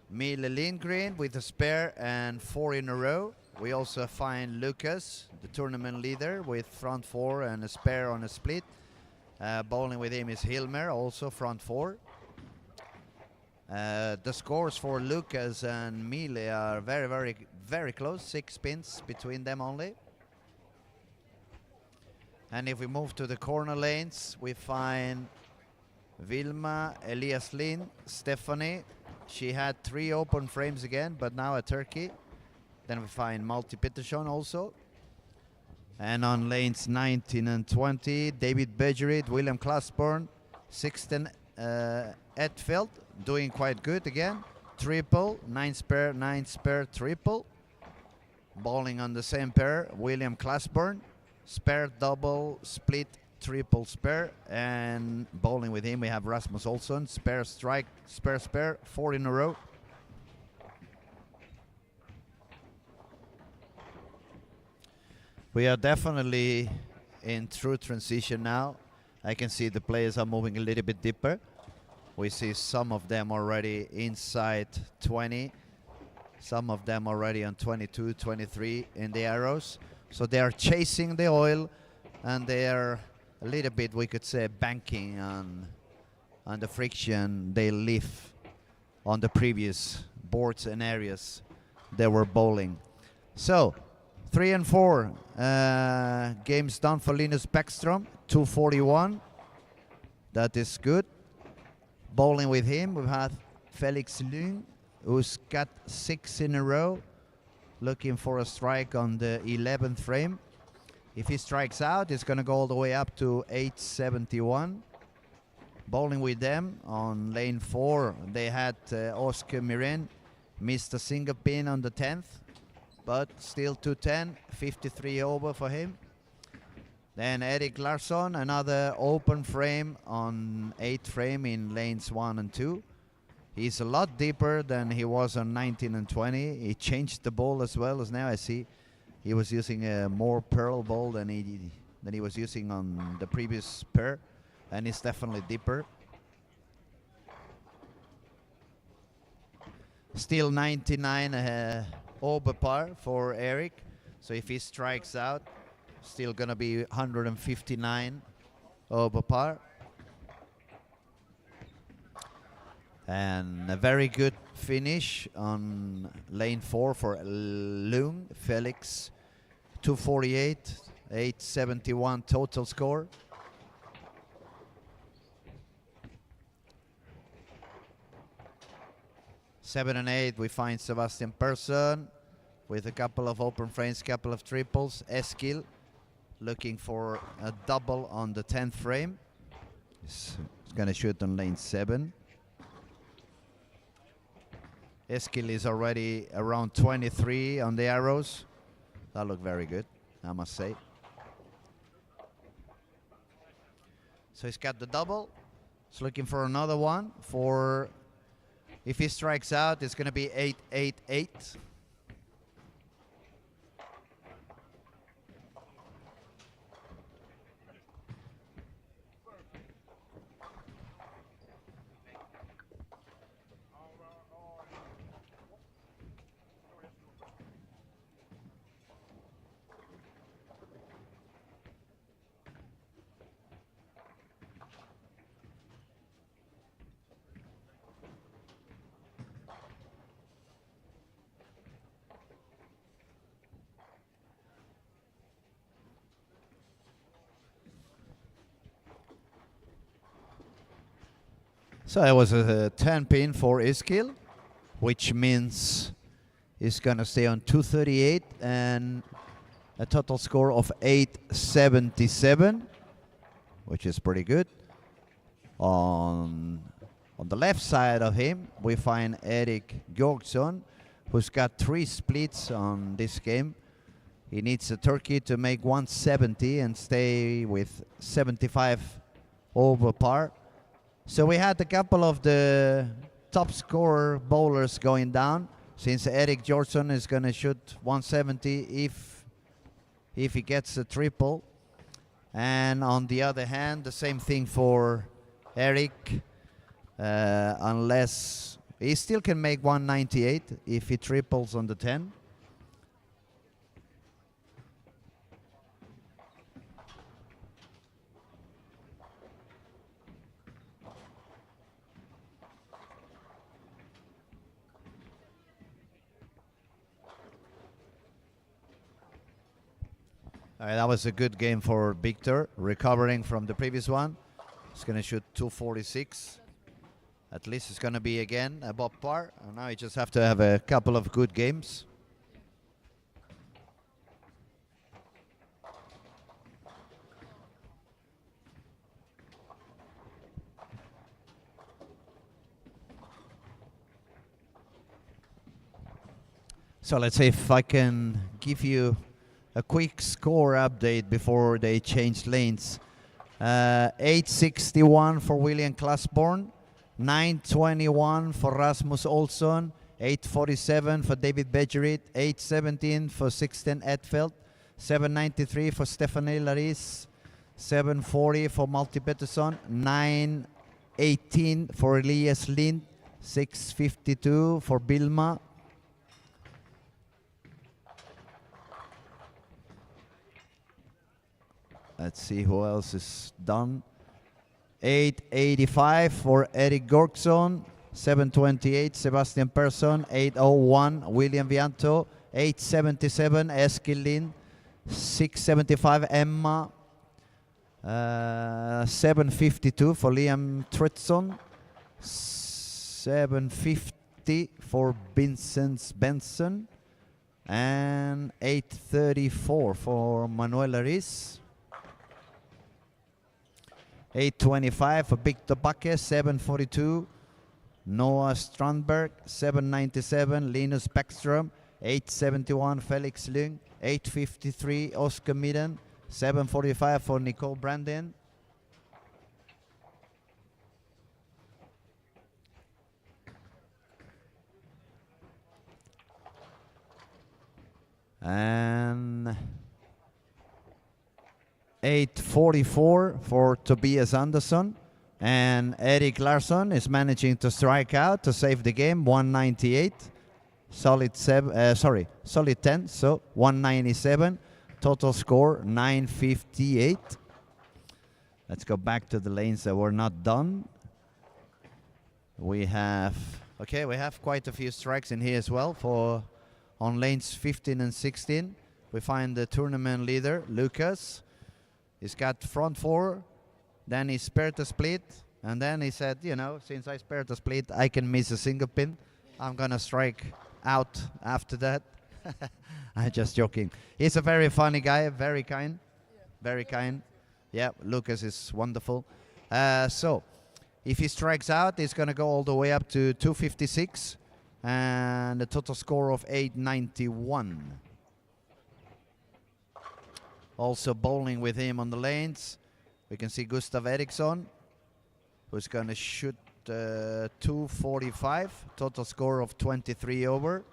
Mille Lindgren with a spare and 4 in a row. We also find Lucas, the tournament leader, with front 4 and a spare on a split. Bowling with him is Hilmer, also front 4. The scores for Lucas and Mille are very close, 6 pins between them only. And if we move to the corner lanes, we find Vilma, Elias Lind, Stephanie. She had 3 open frames again, but now a turkey. Then we find Malti Peterson also. And on lanes 19 and 20, David Bergerit, William Klasburn, Sixten Edfeld, doing quite good again. Triple, 9 spare, triple. Bowling on the same pair, William Klasburn, spare, double, split, triple, spare. And bowling with him, we have Rasmus Olsson, spare, strike, spare, 4 in a row. We are definitely in true transition now. I can see the players are moving a little bit deeper. We see some of them already inside 20, some of them already on 22, 23 in the arrows. So they are chasing the oil, and they are a little bit, we could say, banking on the friction they leave on the previous boards and areas they were bowling. So 3 and 4 games done for Linus Bäckström, 241. That is good. Bowling with him, we've had Felix Lung, who's got 6 in a row, looking for a strike on the 11th frame. If he strikes out, it's going to go all the way up to 871. Bowling with them on lane 4, they had Oscar Miren, missed a single pin on the 10th, but still 210, 53 over for him. Then Erik Larsson, another open frame on 8th frame in lanes 1 and 2. He's a lot deeper than he was on 19 and 20. He changed the ball as well as now I see. He was using a more pearl ball than he was using on the previous pair, and it's definitely deeper. Still 99 over par for Erik. So if he strikes out, still gonna be 159 over par. And a very good finish on lane 4 for Lung Felix. 248, 871 total score. Seven and 8, we find Sebastian Persson with a couple of open frames, couple of triples. Eskil looking for a double on the 10th frame. He's going to shoot on lane 7. Eskil is already around 23 on the arrows. That looked very good, I must say. So he's got the double. He's looking for another one. If he strikes out, it's going to be 888. So it was a 10 pin for Eskil, which means he's going to stay on 238 and a total score of 877, which is pretty good. On the left side of him, we find Erik Georgsson, who's got 3 splits on this game. He needs a turkey to make 170 and stay with 75 over par. So we had a couple of the top scorer bowlers going down, since Erik Georgsson is going to shoot 170 if he gets a triple. And on the other hand, the same thing for Erik, unless he still can make 198 if he triples on the 10. All right, that was a good game for Victor, recovering from the previous one. He's going to shoot 246. At least it's going to be again above par. And now you just have to have a couple of good games. So let's see if I can give you a quick score update before they change lanes. 861 for William Klasborn, 921 for Rasmus Olsson, 847 for David Bejerit, 817 for Sixten Edfeldt, 793 for Stephanie Laris, 740 for Malte Pettersson, 918 for Elias Lind, 652 for Bilma. Let's see who else is done. 885 for Erik Georgsson, 728 Sebastian Persson, 801 William Vianto, 877 Eskil Lind, 675 Emma, 752 for Liam Tritson, 750 8:20 for Vincent Benson. And 8:34 for Manuel Ariz. 8:25 for Victor Backe. 7:42 Noah Strandberg. 7:97 Linus Bäckström. 8:71 Felix Lyng. 8:53 Oscar Midden. 7:45 for Nicole Brandin. And 8:44 for Tobias Andersson. And Erik Larsson is managing to strike out to save the game. 198. Solid 10, so 197. Total score 958. Let's go back to the lanes that were not done. We have quite a few strikes in here as well for on lanes 15 and 16. We find the tournament leader, Lucas. He's got front four, then he spared the split, and then he said, you know, since I spared the split, I can miss a single pin. I'm gonna strike out after that. I'm just joking. He's a very funny guy, very kind, very kind. Yeah, Lucas is wonderful. So, if he strikes out, he's gonna go all the way up to 256. And a total score of 891. Also bowling with him on the lanes. We can see Gustav Eriksson, who's going to shoot 245. Total score of 23 over.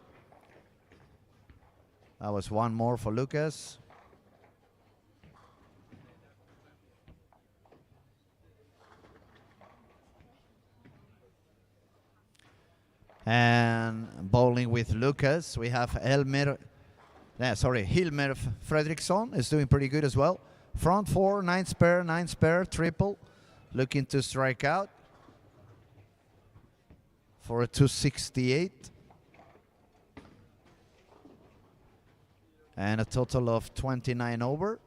That was one more for Lucas. And bowling with Lucas, we have Hilmer Fredriksson is doing pretty good as well. Front four, 9 spare, triple. Looking to strike out for a 268. And a total of 29 over.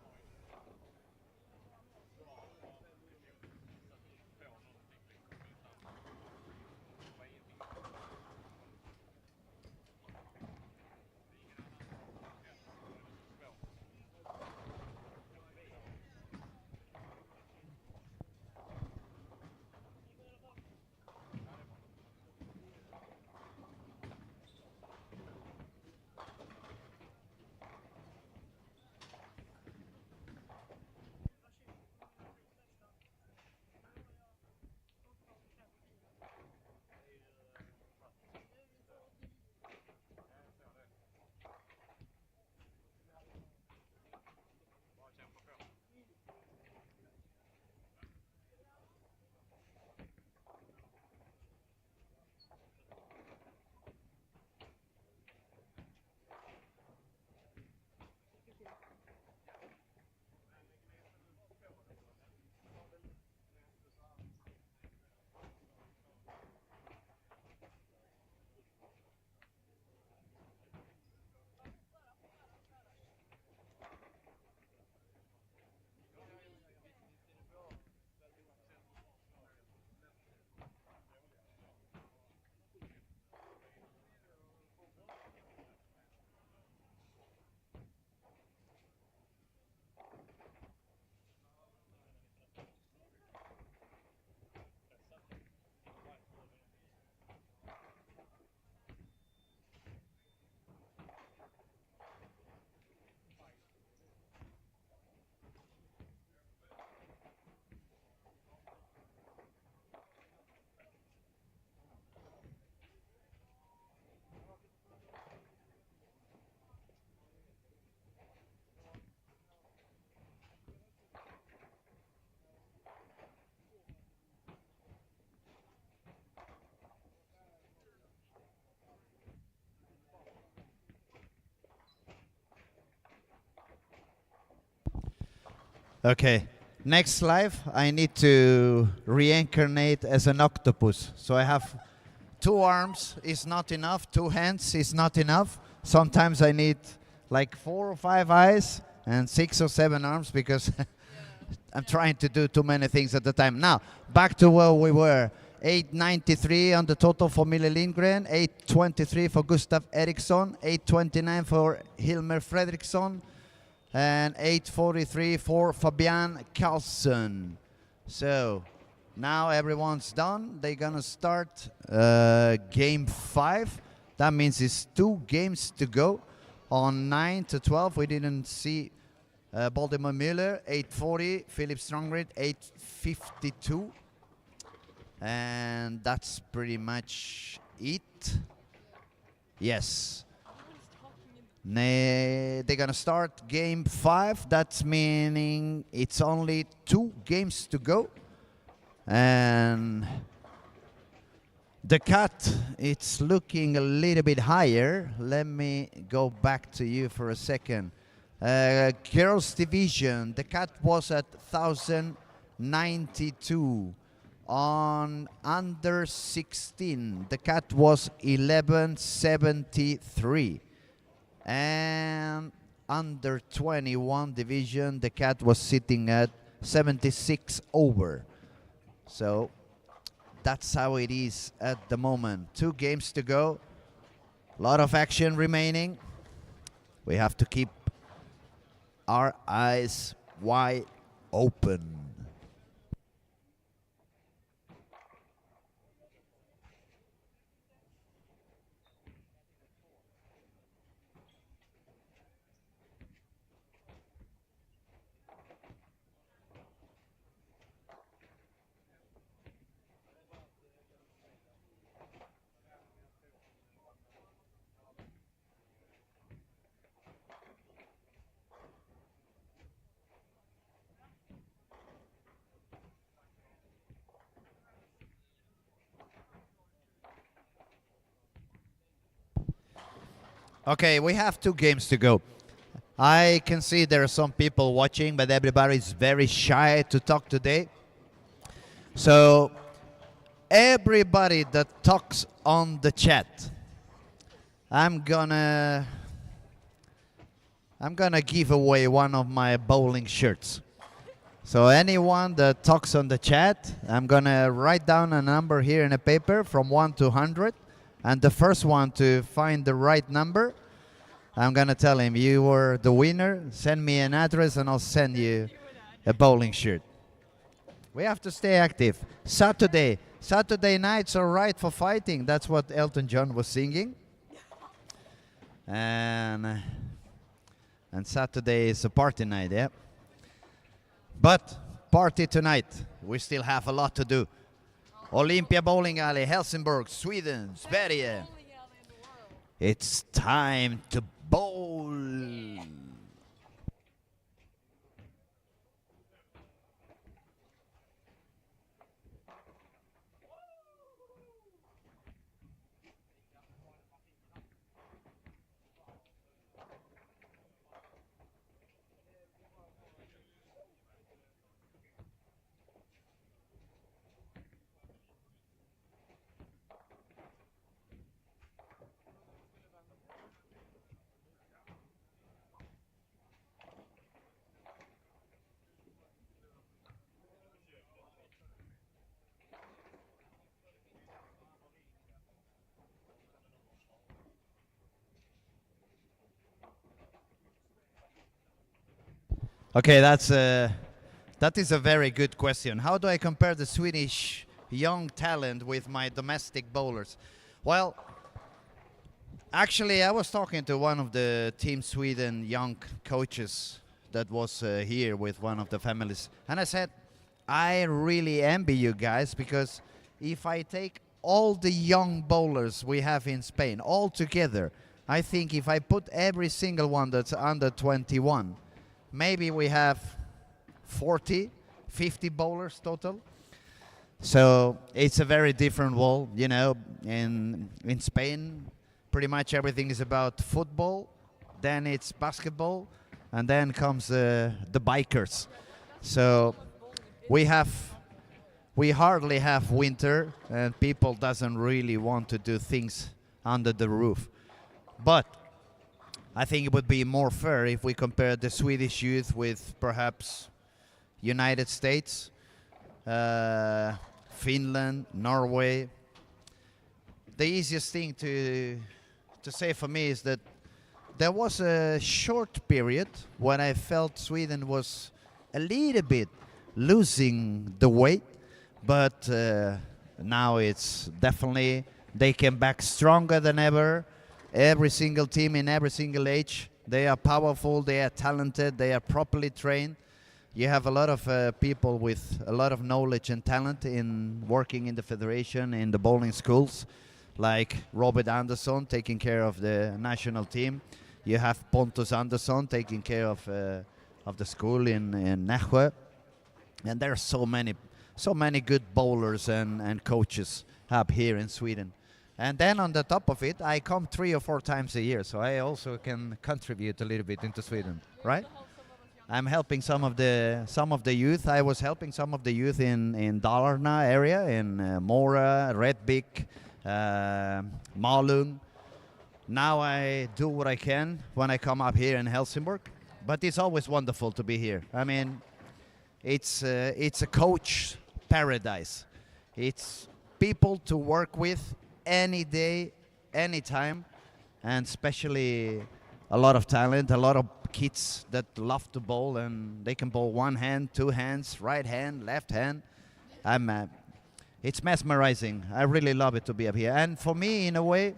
Okay, next life I need to reincarnate as an octopus. So I have 2 arms is not enough, 2 hands is not enough. Sometimes I need like 4 or 5 eyes and 6 or 7 arms because I'm trying to do too many things at the time. Now, back to where we were. 893 on the total for Mille Lindgren, 823 for Gustav Eriksson, 829 for Hilmer Fredriksson, and 843 for Fabian Carlsson. So now everyone's done. They're gonna start game 5. That means it's 2 games to go. On 9 to 12, we didn't see Baltimore Müller, 840, Philip Strongrid, 852. And that's pretty much it. Yes. They're gonna start game 5. That's meaning it's only 2 games to go. And the cut, it's looking a little bit higher. Let me go back to you for a second. Girls division, the cut was at 1,092. On under 16, the cut was 1173. And under 21 division, the cat was sitting at 76 over. So that's how it is at the moment. 2 games to go. A lot of action remaining. We have to keep our eyes wide open. Okay, we have 2 games to go. I can see there are some people watching, but everybody is very shy to talk today. So everybody that talks on the chat, I'm gonna give away one of my bowling shirts. So anyone that talks on the chat, I'm gonna write down a number here in a paper from 1 to 100. And the first one to find the right number, I'm going to tell him you were the winner. Send me an address and I'll send you a bowling shirt. We have to stay active. Saturday nights are right for fighting. That's what Elton John was singing. And Saturday is a party night, yeah. But party tonight. We still have a lot to do. Olympia Bowling Alley, Helsingborg, Sweden, Sverige. It's time to bowl. Okay, that is a very good question. How do I compare the Swedish young talent with my domestic bowlers? Well, actually, I was talking to one of the Team Sweden young coaches that was here with one of the families, and I said, I really envy you guys, because if I take all the young bowlers we have in Spain all together, I think if I put every single one that's under 21, maybe we have 40, 50 bowlers total. So it's a very different world, you know. In Spain, pretty much everything is about football, then it's basketball, and then comes the bikers. So we hardly have winter, and people doesn't really want to do things under the roof. But I think it would be more fair if we compare the Swedish youth with perhaps United States, Finland, Norway. The easiest thing to say for me is that there was a short period when I felt Sweden was a little bit losing the weight, but now it's definitely, they came back stronger than ever. Every single team in every single age, they are powerful, they are talented, they are properly trained. You have a lot of people with a lot of knowledge and talent in working in the federation, in the bowling schools, like Robert Andersson taking care of the national team. You have Pontus Andersson taking care of the school in Nässjö. And there are so many good bowlers and coaches up here in Sweden. And then on the top of it, I come 3 or 4 times a year, so I also can contribute a little bit into Sweden, right? I'm helping some of the youth. I was helping some of the youth in Dalarna area, in Mora, Rättvik, Malung. Now I do what I can when I come up here in Helsingborg, but it's always wonderful to be here. I mean, it's a coach paradise. It's people to work with any day, any time, and especially a lot of talent, a lot of kids that love to bowl, and they can bowl one hand, 2 hands, right hand, left hand. It's mesmerizing. I really love it to be up here. And for me, in a way,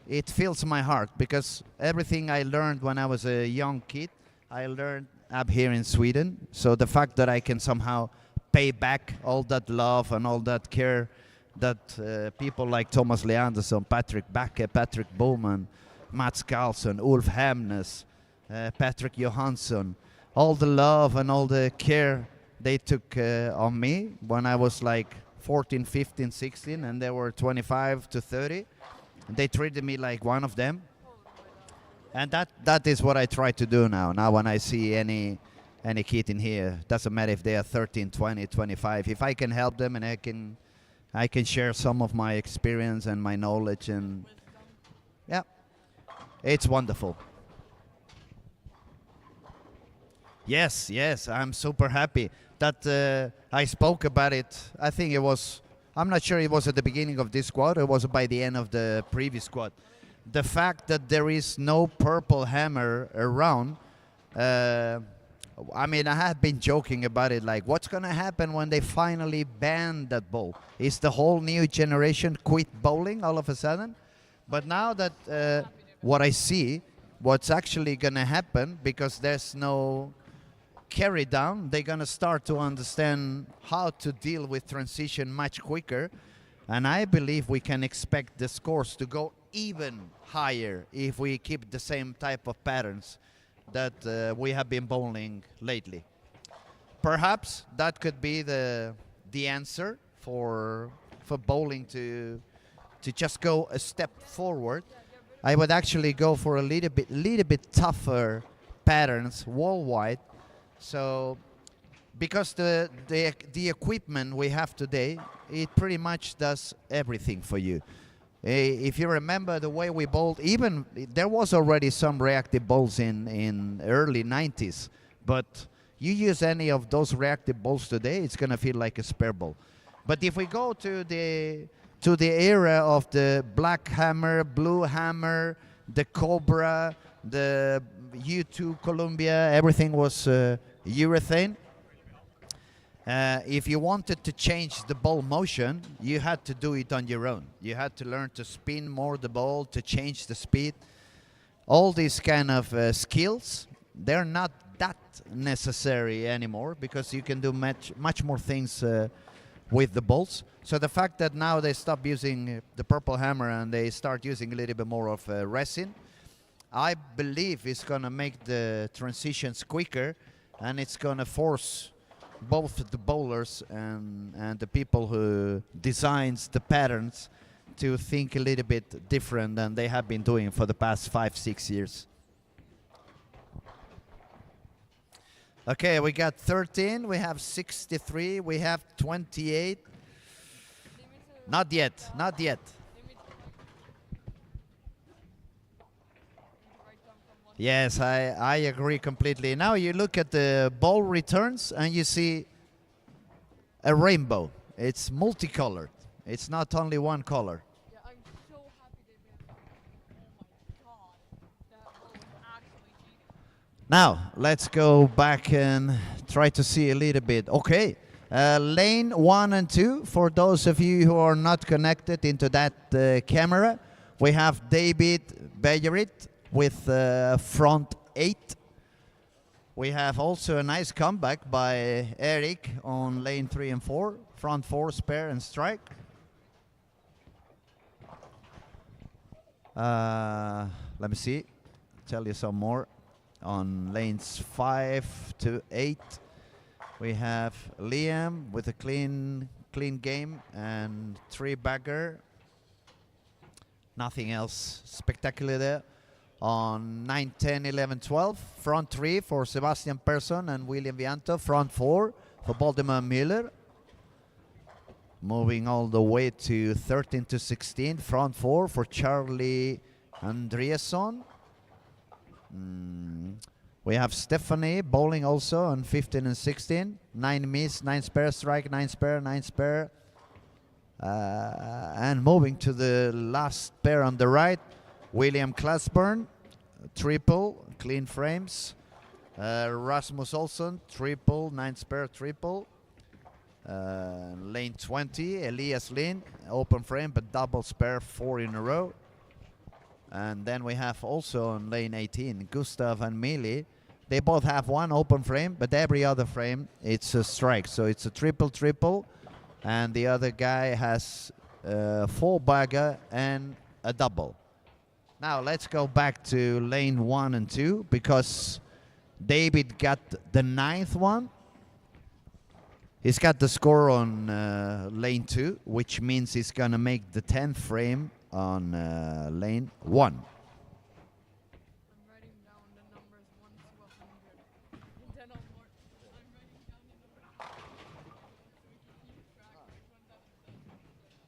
it fills my heart, because everything I learned when I was a young kid, I learned up here in Sweden. So the fact that I can somehow pay back all that love and all that care that people like Thomas Leandersson, Patrick Backe, Patrick Bowman, Mats Carlsson, Ulf Hemnes, Patrick Johansson, all the love and all the care they took on me when I was like 14, 15, 16, and they were 25 to 30. They treated me like one of them. And that is what I try to do now. Now when I see any kid in here, doesn't matter if they are 13, 20, 25, if I can help them and I can share some of my experience and my knowledge, and yeah, it's wonderful. Yes, I'm super happy that I spoke about it. I think it was, I'm not sure it was at the beginning of this squad, or it was by the end of the previous squad. The fact that there is no purple hammer around, I mean, I had been joking about it, like, what's going to happen when they finally ban that bowl? Is the whole new generation quit bowling all of a sudden? But now that what I see, what's actually going to happen, because there's no carry down, they're going to start to understand how to deal with transition much quicker. And I believe we can expect the scores to go even higher if we keep the same type of patterns that we have been bowling lately. Perhaps that could be the answer for bowling to just go a step forward. I would actually go for a little bit tougher patterns worldwide. So, because the equipment we have today, it pretty much does everything for you. If you remember the way we bowled, even there was already some reactive bowls in early 90s, but you use any of those reactive bowls today, it's gonna feel like a spare bowl. But if we go to the era of the black hammer, blue hammer, the Cobra, the U2 Columbia, everything was urethane. If you wanted to change the ball motion, you had to do it on your own. You had to learn to spin more the ball, to change the speed. All these kind of skills, they're not that necessary anymore, because you can do much more things with the balls. So the fact that now they stop using the purple hammer and they start using a little bit more of resin, I believe it's going to make the transitions quicker, and it's going to force both the bowlers and the people who designs the patterns to think a little bit different than they have been doing for the past 5-6 years. Okay, we got 13, we have 63, we have 28. Not yet, not yet. Yes, I agree completely. Now you look at the ball returns and you see a rainbow. It's multicolored. It's not only one color. Yeah, I'm so happy they made it. Oh my god. That ball was actually cheating. Now, let's go back and try to see a little bit. Okay, lane 1 and 2, for those of you who are not connected into that camera, we have David Bejerit with front 8. We have also a nice comeback by Eric on lane 3 and 4, front 4, spare and strike. Let me see, tell you some more. On lanes 5 to 8, we have Liam with a clean game and 3-bagger. Nothing else spectacular there. On 9, 10, 11, 12, front 3 for Sebastian Persson and William Vianto, front 4 for Baltimore Müller. Moving all the way to 13 to 16, front 4 for Charlie Andreasson. We have Stephanie bowling also on 15 and 16. 9 miss, 9 spare strike, 9 spare, 9 spare. And moving to the last pair on the right, William Klasburn, triple, clean frames. Rasmus Olsson, triple, 9 spare, triple. Lane 20, Elias Lind, open frame but double spare, 4 in a row. And then we have also on lane 18, Gustav and Mili. They both have one open frame, but every other frame it's a strike. So it's a triple, and the other guy has 4-bagger and a double. Now let's go back to lane 1 and 2, because David got the 9th one. He's got the score on lane 2, which means he's gonna make the 10th frame on lane 1. I'm writing down the numbers 1 to 100. And then I'm writing down the numbers so we can keep track of which one that is.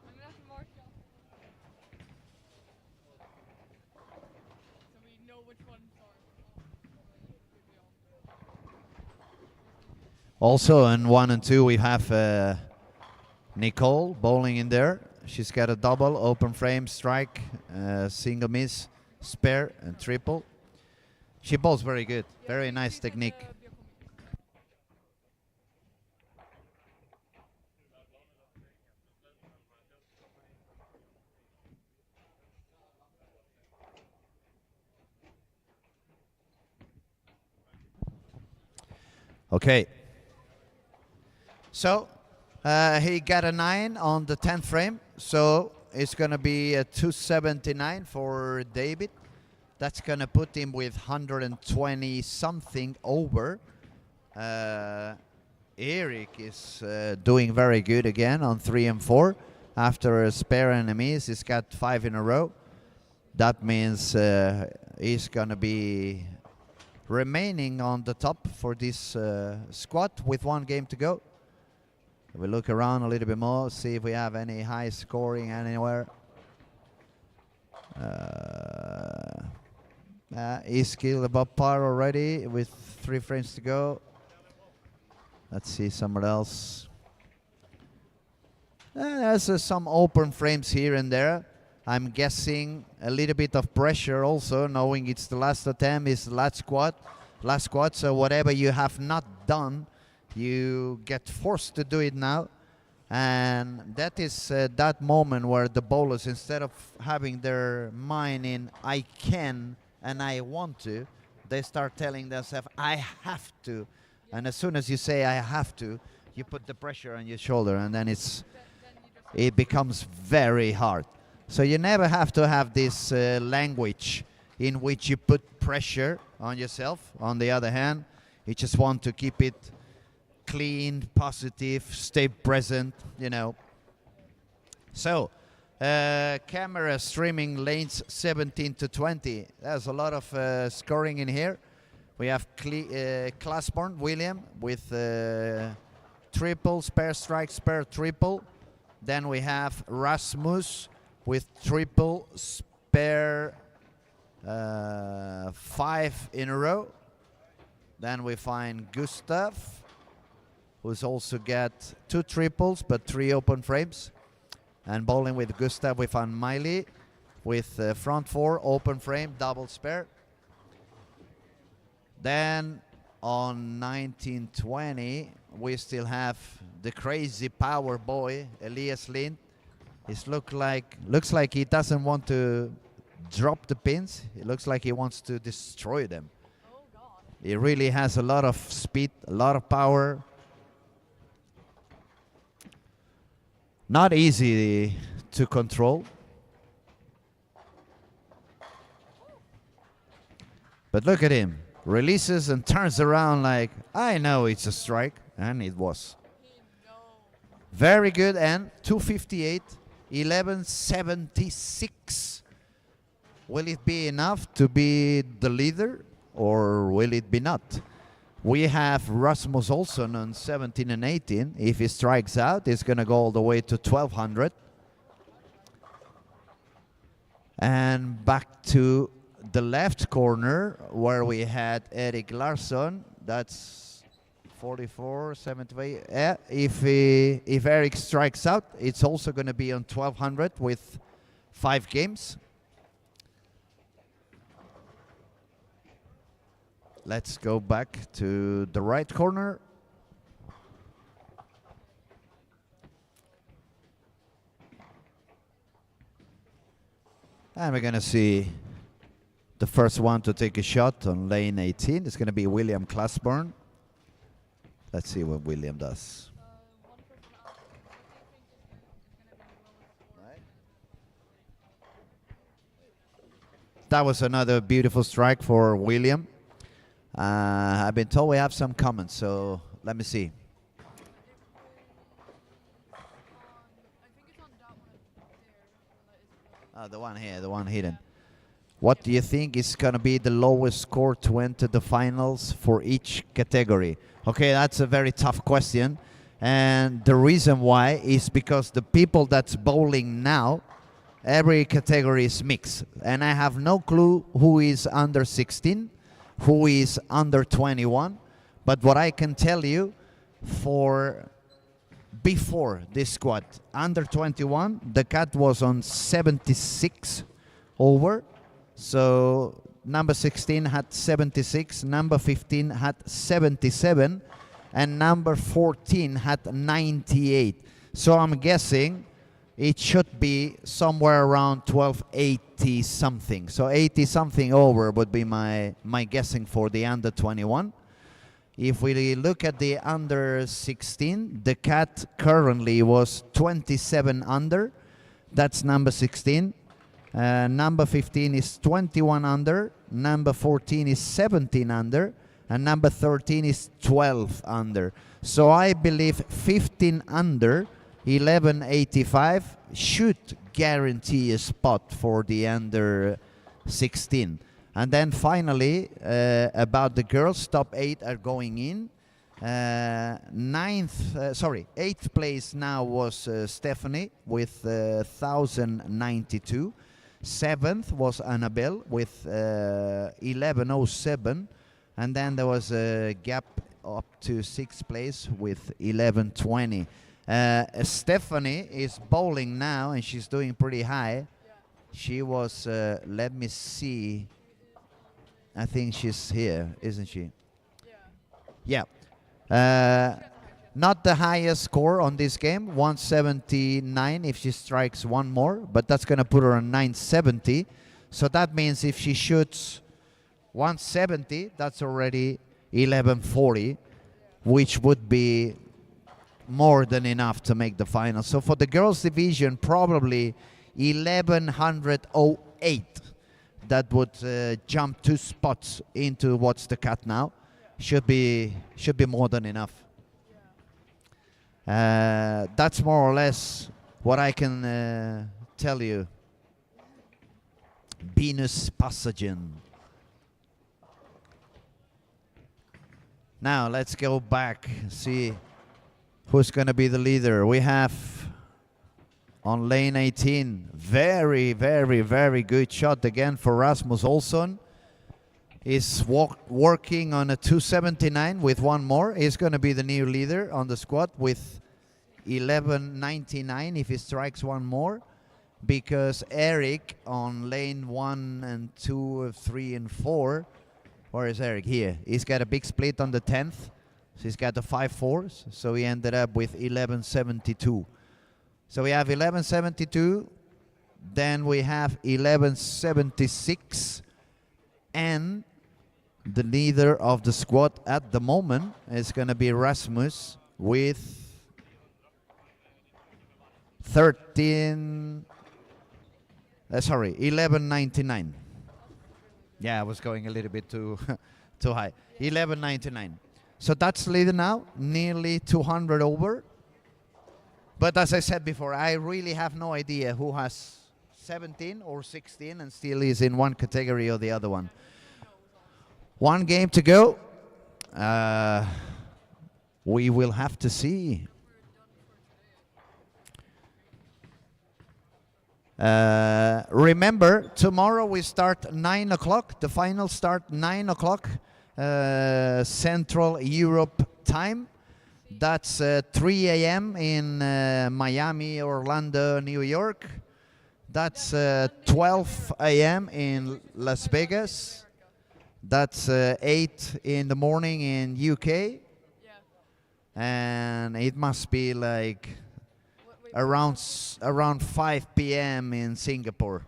I'm gonna have to mark down so we know which ones are. Also in 1 and 2 we have Nicole bowling in there. She's got a double, open frame, strike, single miss, spare and triple. She bowls very good, very nice technique. Okay. So he got a 9 on the 10th frame, so it's going to be a 279 for David. That's going to put him with 120 something over. Eric is doing very good again on 3 and 4. After a spare and a miss, he's got 5 in a row. That means he's going to be remaining on the top for this squad with 1 game to go. We'll look around a little bit more, see if we have any high scoring anywhere. He's skilled above par already with 3 frames to go. Let's see somewhere else. There's some open frames here and there. I'm guessing a little bit of pressure also, knowing it's the last attempt, it's the last squad. So whatever you have not done, you get forced to do it now. And that is that moment where the bowlers, instead of having their mind in I can and I want to, they start telling themselves I have to. And as soon as you say I have to, you put the pressure on your shoulder, and then it becomes very hard. So you never have to have this language in which you put pressure on yourself. On the other hand, you just want to keep it clean, positive, stay present, you know. So, camera streaming lanes 17 to 20. There's a lot of scoring in here. We have Klasborn William with triple, spare strike, spare triple. Then we have Rasmus with triple, spare 5 in a row. Then we find Gustav, who's also got 2 triples but 3 open frames. And bowling with Gustav, we find Miley with front 4, open frame, double spare. Then on 1920, we still have the crazy power boy, Elias Lind. Looks like he doesn't want to drop the pins. It looks like he wants to destroy them. Oh God. He really has a lot of speed, a lot of power. Not easy to control. But look at him. Releases and turns around like, I know it's a strike. And it was. Very good. And 258, 1176. Will it be enough to be the leader or will it be not? We have Rasmus Olsson on 17 and 18. If he strikes out, it's going to go all the way to 1200. And back to the left corner where we had Erik Larsson. That's 44, 78. If Erik strikes out, it's also going to be on 1200 with 5 games. Let's go back to the right corner. And we're going to see the first one to take a shot on lane 18. It's going to be William Classburn. Let's see what William does. One person out. What do you think is going to be the lowest score? That was another beautiful strike for William. I've been told we have some comments, so let me see. I think it's on that one there. The one here, the one hidden. What do you think is going to be the lowest score to enter the finals for each category? Okay, that's a very tough question. And the reason why is because the people that's bowling now, every category is mixed. And I have no clue who is under 16, who is under 21. But what I can tell you, for before this squad, under 21, the cat was on 76 over. So number 16 had 76, number 15 had 77, and number 14 had 98. So I'm guessing it should be somewhere around 1280 something. So 80 something over would be my guessing for the under 21. If we look at the under 16, the cat currently was 27 under. That's number 16. Number 15 is 21 under. Number 14 is 17 under. And number 13 is 12 under. So I believe 15 under, 1185, should guarantee a spot for the under 16. And then finally, about the girls, top 8 are going in. 8th place now was Stephanie with 1092. 7th was Annabelle with 1107. And then there was a gap up to 6th place with 1120. Stephanie is bowling now and she's doing pretty high. Yeah. She was, let me see. I think she's here, isn't she? Yeah. Yeah. Not the highest score on this game, 179 if she strikes one more, but that's going to put her on 970. So that means if she shoots 170, that's already 1140, which would be more than enough to make the final. So for the girls division, probably 1108. That would jump 2 spots into what's the cut now. Should be more than enough. That's more or less what I can tell you. Venus Passagen. Now let's go back, see who's going to be the leader. We have on lane 18. Very, very, very good shot again for Rasmus Olsson. He's working on a 279 with one more. He's going to be the new leader on the squad with 11.99 if he strikes one more. Because Eric on lane 1 and 2, 3 and 4, where is Eric? Here. He's got a big split on the 10th. So he's got the 5-4s. So he ended up with 11.72. So we have 11.72. Then we have 11.76. And the leader of the squad at the moment is going to be Rasmus with 11.99. Yeah, I was going a little bit too too high. 11.99. So that's leader now, nearly 200 over. But as I said before, I really have no idea who has 17 or 16 and still is in one category or the other one. One game to go. We will have to see. Remember, tomorrow we start 9 o'clock. The final start 9 o'clock Central Europe time. That's 3 a.m. in Miami, Orlando, New York. That's 12 a.m. in Las Vegas. That's 8 in the morning in UK. Yeah. And it must be like around 5 p.m. in Singapore.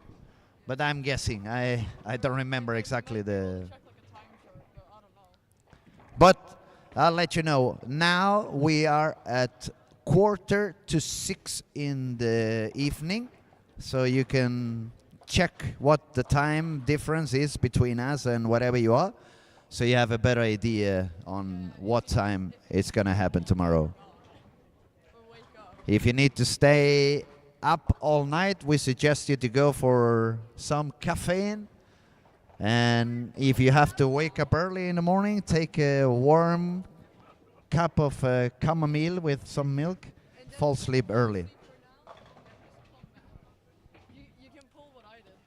But I'm guessing. I don't remember exactly the... Check like a time chart, but I don't know. But I'll let you know. Now we are at 5:45 in the evening. So you can check what the time difference is between us and whatever you are. So you have a better idea on what time it's going to happen tomorrow. Or wake up. If you need to stay up all night, we suggest you to go for some caffeine. And if you have to wake up early in the morning, take a warm cup of chamomile with some milk, fall asleep early. You can pull what I did.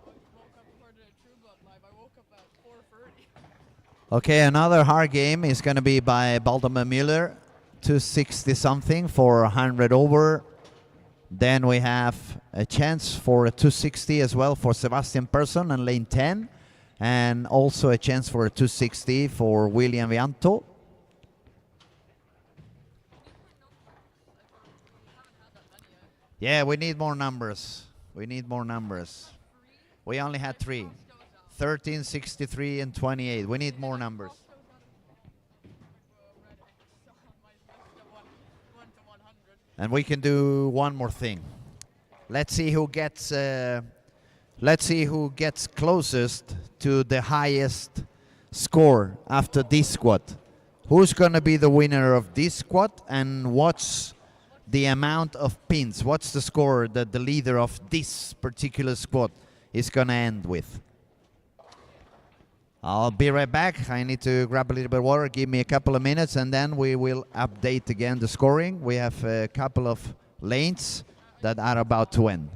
When I woke up for the True Blood Live, I woke up at 4:30. Okay, another hard game is going to be by Baltimore Müller, 260 something for 100 over. Then we have a chance for a 260 as well for Sebastian Persson on lane 10. And also a chance for a 260 for William Vianto. Yeah, we need more numbers. We need more numbers. We only had 3. 13, 63, and 28. We need more numbers. And we can do one more thing. Let's see who gets closest to the highest score after this squad. Who's going to be the winner of this squad, and what's the amount of pins? What's the score that the leader of this particular squad is going to end with? I'll be right back. I need to grab a little bit of water. Give me a couple of minutes, and then we will update again the scoring. We have a couple of lanes that are about to end.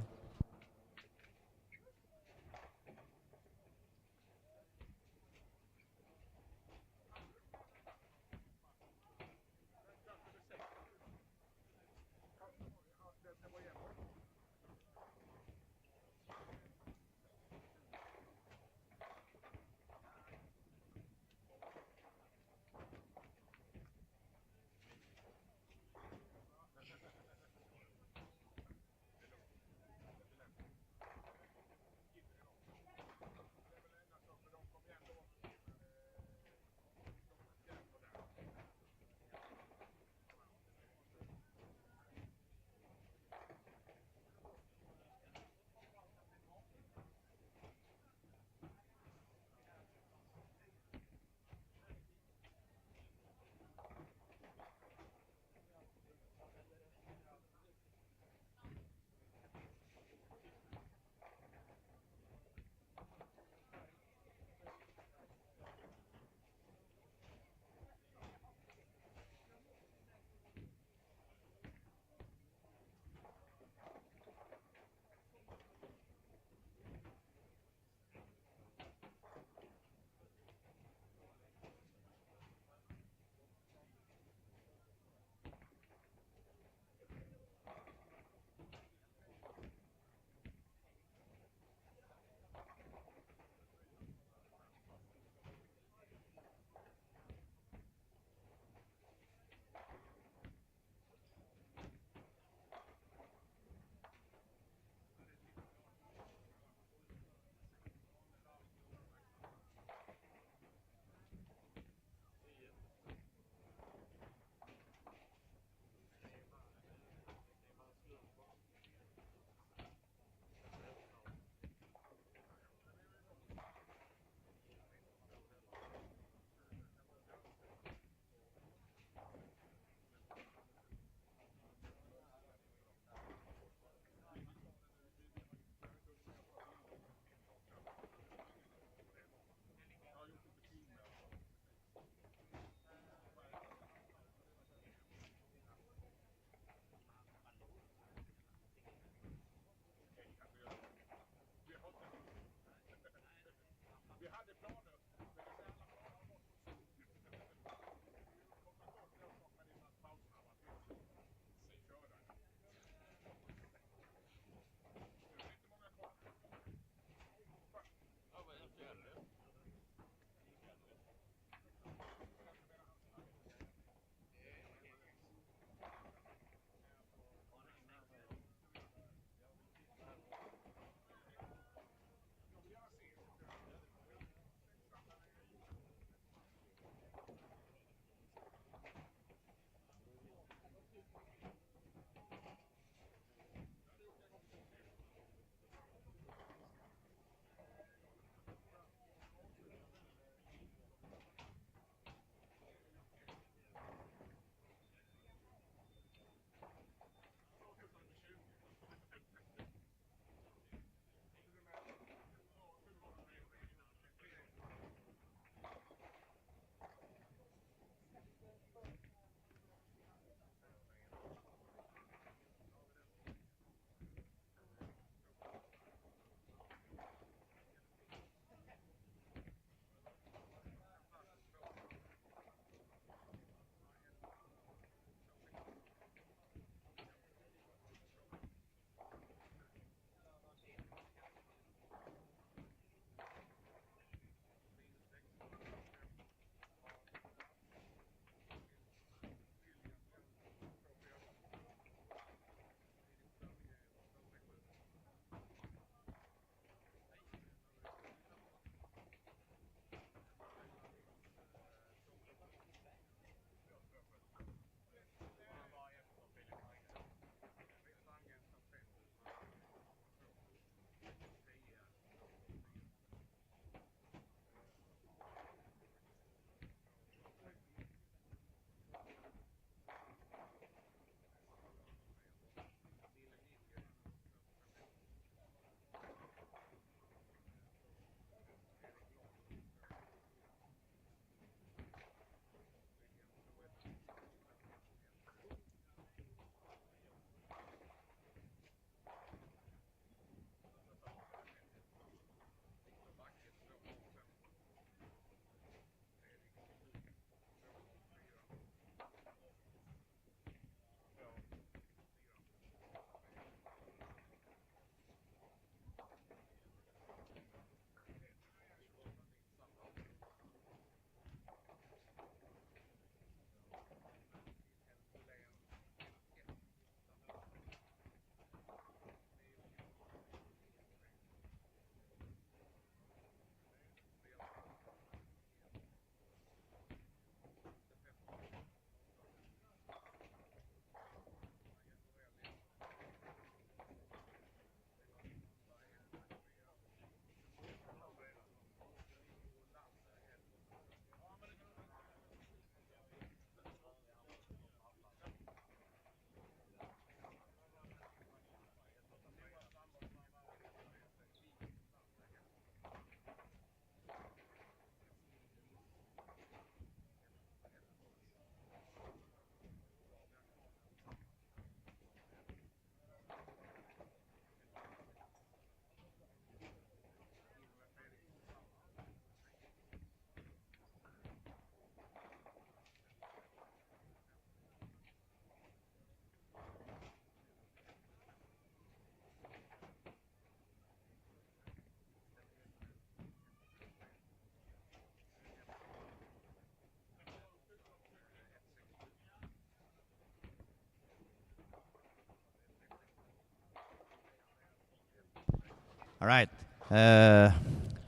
All right.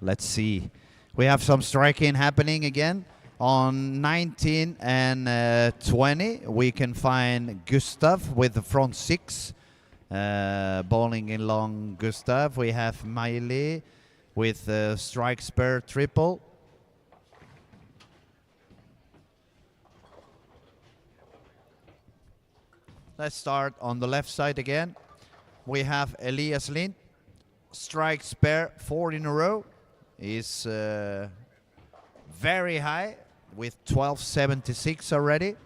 Let's see. We have some striking happening again. On 19 and 20, we can find Gustav with the front six. Bowling in long Gustav. We have Miley with strike spare triple. Let's start on the left side again. We have Elias Lind. Strike spare 4 in a row. Is very high with 1276 already.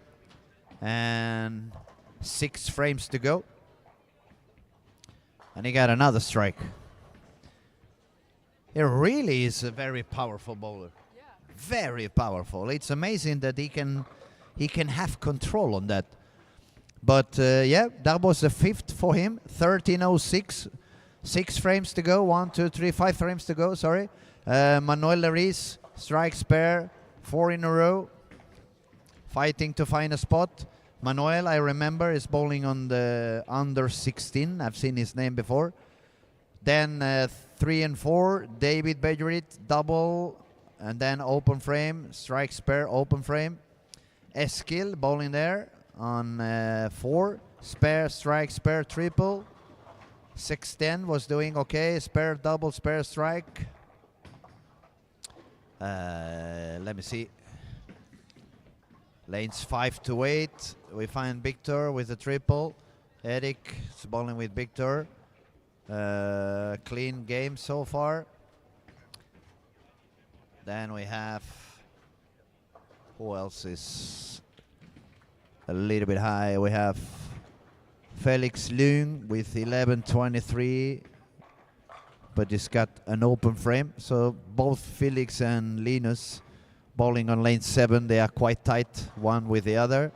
And 6 frames to go. And he got another strike. He really is a very powerful bowler. Yeah. Very powerful. It's amazing that he can have control on that. But yeah, that was the 5th for him. 13:06. 6 frames to go. 1, 2, 3, 5 frames to go. Sorry. Manuel Lariz, strike spare, 4 in a row. Fighting to find a spot. Manuel, I remember, is bowling on the under 16. I've seen his name before. Then 3 and 4, David Bejerit, double, and then open frame, strike spare, open frame. Eskil bowling there on 4, spare, strike, spare, triple. 610 was doing okay, spare, double, spare, strike. Let me see. Lanes 5 to 8. We find Victor with a triple. Eric is bowling with Victor. Clean game so far. Then we have, who else is a little bit high? We have Felix Lung with 1123, but he's got an open frame. So both Felix and Linus bowling on lane 7, they are quite tight, one with the other.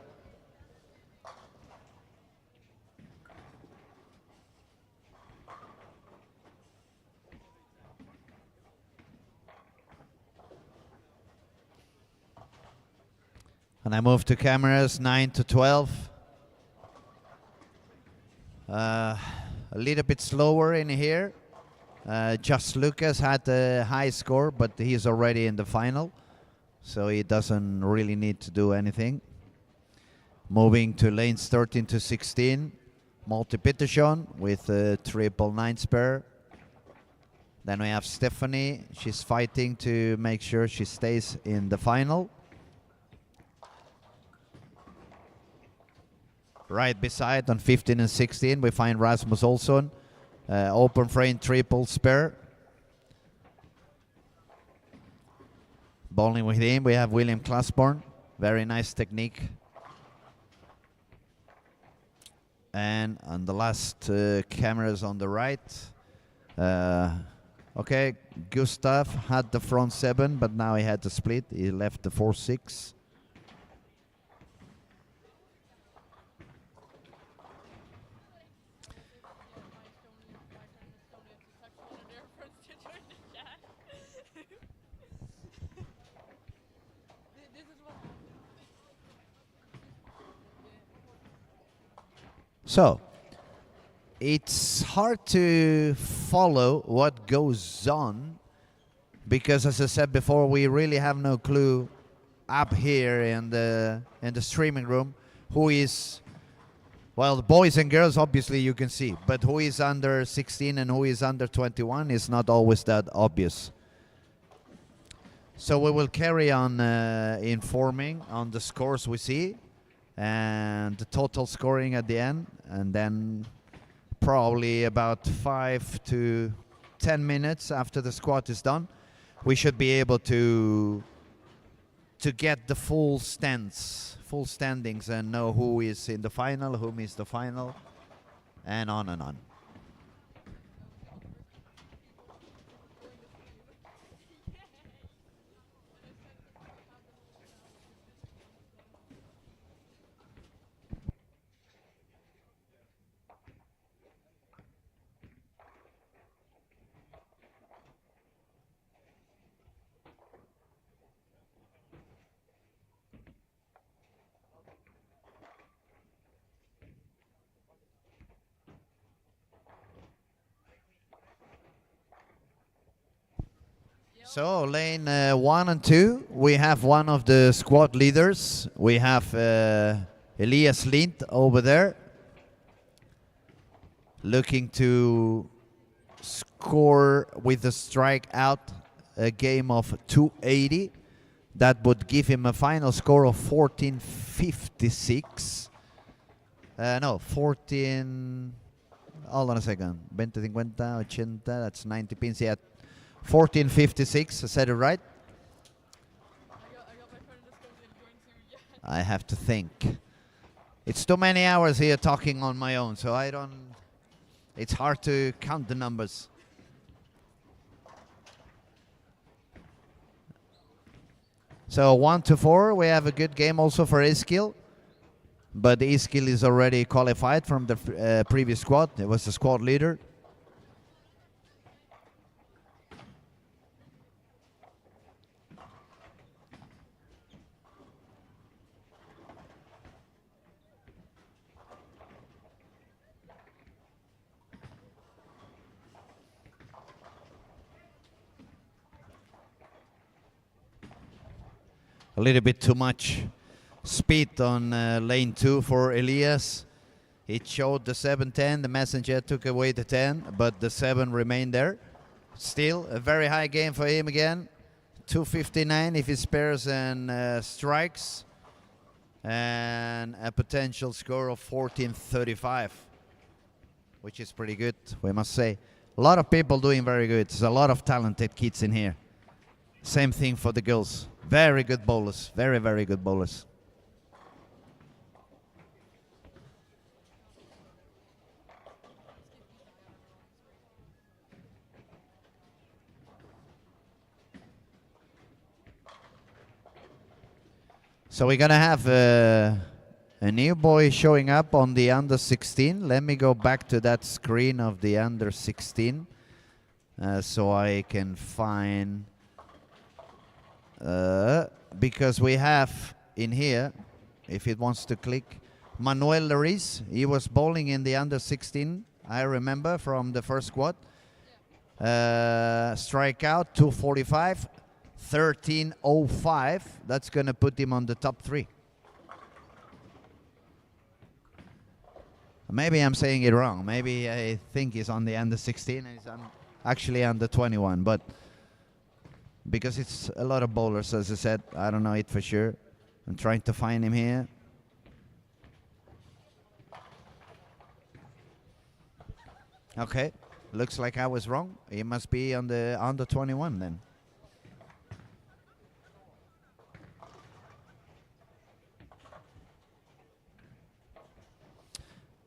And I move to cameras 9 to 12. A little bit slower in here. Just Lucas had a high score, but he's already in the final, so he doesn't really need to do anything. Moving to lanes 13 to 16. Multi-Peterson with a 999 spare. Then we have Stephanie. She's fighting to make sure she stays in the final. Right beside on 15 and 16, we find Rasmus Olsson. Open frame, triple spare. Bowling with him, we have William Klasborn. Very nice technique. And on the last cameras on the right. Okay, Gustav had the front 7, but now he had to split. He left the 4-6. So, it's hard to follow what goes on because, as I said before, we really have no clue up here in the streaming room who is, well, the boys and girls obviously you can see, but who is under 16 and who is under 21 is not always that obvious. So we will carry on informing on the scores we see and the total scoring at the end, and then probably about 5 to 10 minutes after the squat is done, we should be able to get the full standings and know who is in the final, who missed the final, and on and on. So lane 1 and 2, we have one of the squad leaders. We have Elias Lind over there, looking to score with a strikeout a game of 280. That would give him a final score of 1456. No, 14. Hold on a second. 20, 50, 80, that's 90 pins. Yeah, 1456. I said it right. I got my friend that's going to yeah. I have to think. It's too many hours here talking on my own, so I don't. It's hard to count the numbers. So 1 to 4, we have a good game also for Eskil. But Eskil is already qualified from the previous squad. It was the squad leader. A little bit too much speed on lane 2 for Elias. It showed the 710, the messenger took away the 10, but the 7 remained there. Still a very high game for him again. 259 if he spares and strikes. And a potential score of 1435, which is pretty good, we must say. A lot of people doing very good. There's a lot of talented kids in here. Same thing for the girls. Very good bowlers. Very, very good bowlers. So we're going to have a new boy showing up on the under 16. Let me go back to that screen of the under 16 so I can find... because we have in here, if it wants to click, Manuel Lariz. He was bowling in the under 16, I remember, from the first squad. Strikeout, 245, 1305. That's going to put him on the top 3. Maybe I'm saying it wrong. Maybe I think he's on the under 16 and he's actually under 21, but because it's a lot of bowlers, as I said, I don't know it for sure. I'm trying to find him here. Okay, looks like I was wrong. He must be on the under 21 then.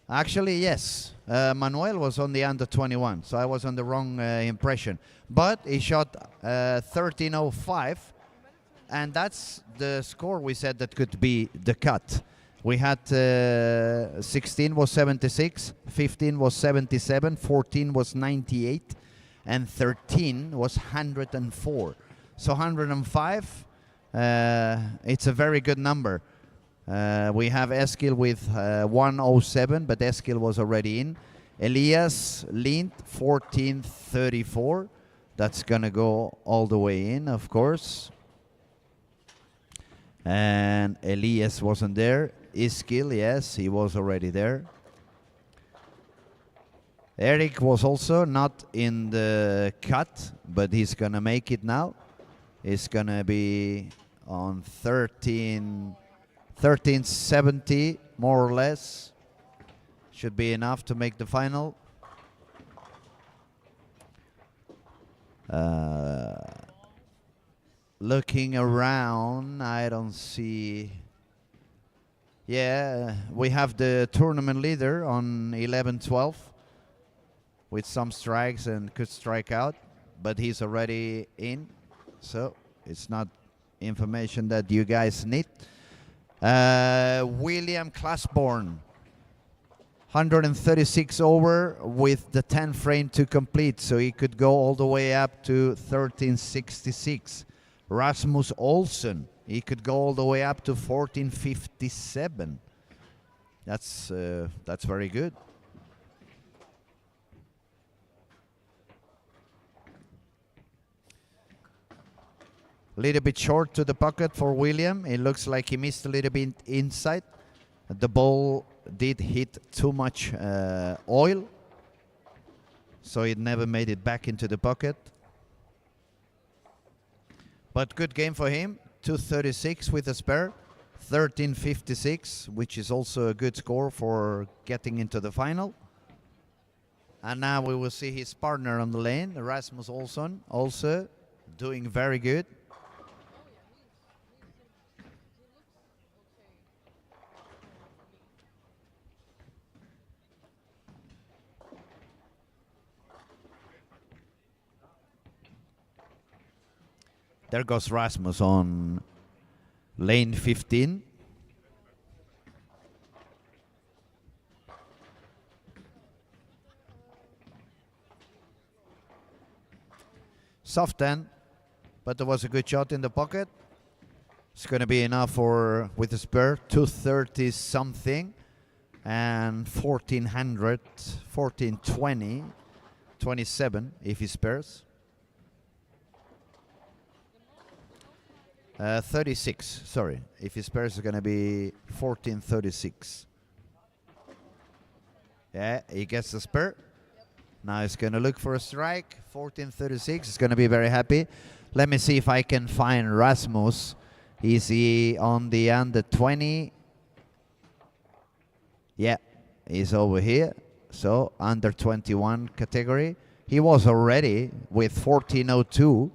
Actually, yes. Manuel was on the under 21, so I was on the wrong impression. But he shot 1305, and that's the score we said that could be the cut. We had 16 was 76, 15 was 77, 14 was 98, and 13 was 104. So 105, it's a very good number. We have Eskil with 107, but Eskil was already in. Elias Lind, 1434. That's going to go all the way in, of course. And Elias wasn't there. Eskil, yes, he was already there. Eric was also not in the cut, but he's going to make it now. He's going to be on 1370, more or less. Should be enough to make the final. Looking around, I don't see... Yeah, we have the tournament leader on 11-12 with some strikes and could strike out, but he's already in, so it's not information that you guys need. William Classborn, 136 over with the 10 frame to complete, so he could go all the way up to 1366. Rasmus Olsen, he could go all the way up to 1457. That's very good. Little bit short to the pocket for William. It looks like he missed a little bit inside. The ball did hit too much oil, so it never made it back into the pocket. But good game for him. 236 with a spare. 1356, which is also a good score for getting into the final. And now we will see his partner on the lane, Rasmus Olsson, also doing very good. There goes Rasmus on lane 15. Soft 10, but there was a good shot in the pocket. It's going to be enough for, with the spur, 230 something and 1400, 1420, 27 if he spares. 36, sorry. If he spares, it's going to be 1436. Yeah, he gets the spur. Now he's going to look for a strike. 1436. He's going to be very happy. Let me see if I can find Rasmus. Is he on the under 20? Yeah, he's over here. So under 21 category. He was already with 1402.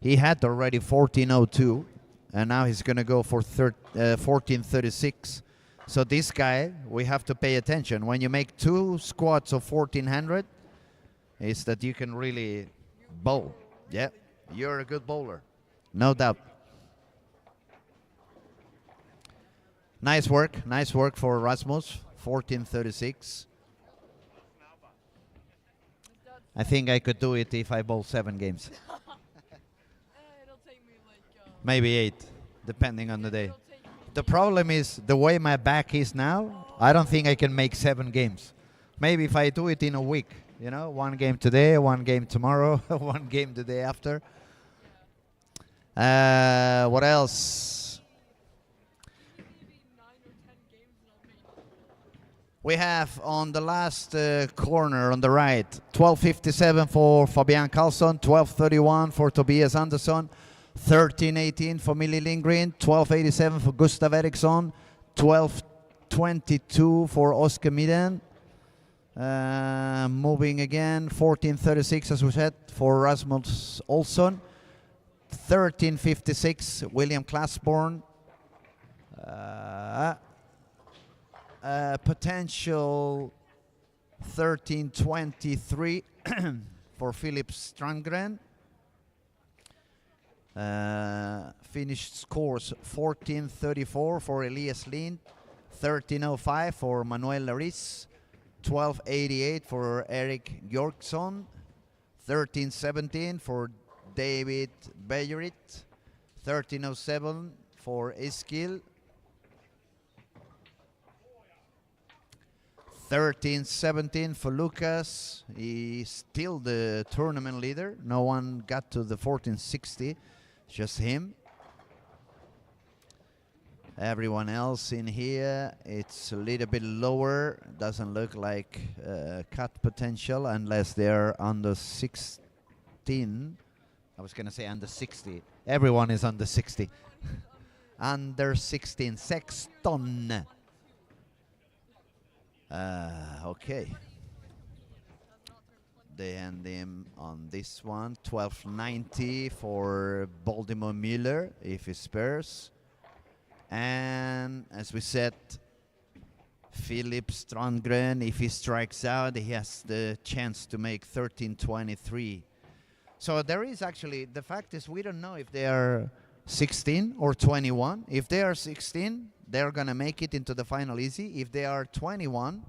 He had already 1402, and now he's going to go for 1436. So this guy, we have to pay attention. When you make two squats of 1400, is that you can really bowl. Yeah, you're a good bowler, no doubt. Nice work for Rasmus, 1436. I think I could do it if I bowl 7 games. Maybe 8, depending on the day. The problem is the way my back is now, I don't think I can make 7 games. Maybe if I do it in a week, you know, 1 game today, 1 game tomorrow, 1 game the day after. What else? We have on the last corner on the right, 12:57 for Fabian Karlsson, 12:31 for Tobias Andersson, 13:18 for Millie Lindgren, 12:87 for Gustav Eriksson, 12:22 for Oscar Midden. Moving again, 14:36 as we said for Rasmus Olsson, 13:56 William Classborn. Potential 13:23 for Philip Strandgren. Finished scores 14:34 for Elias Lind, 13:05 for Manuel Lariz, 12:88 for Eric Bjorksson, 13:17 for David Bejerit, 13:07 for Eskil, 13:17 for Lucas. He's still the tournament leader. No one got to the 1460, just him. Everyone else in here, it's a little bit lower. Doesn't look like cut potential unless they're under 16. I was going to say under 60. Everyone is under 60. Under 16. Sexton. Okay. They end him on this one. 1290 for Baltimore Müller if he spares. And as we said, Philip Strandgren, if he strikes out, he has the chance to make 1323. So there is actually, the fact is we don't know if they are 16 or 21. If they are 16, they're going to make it into the final easy. If they are 21,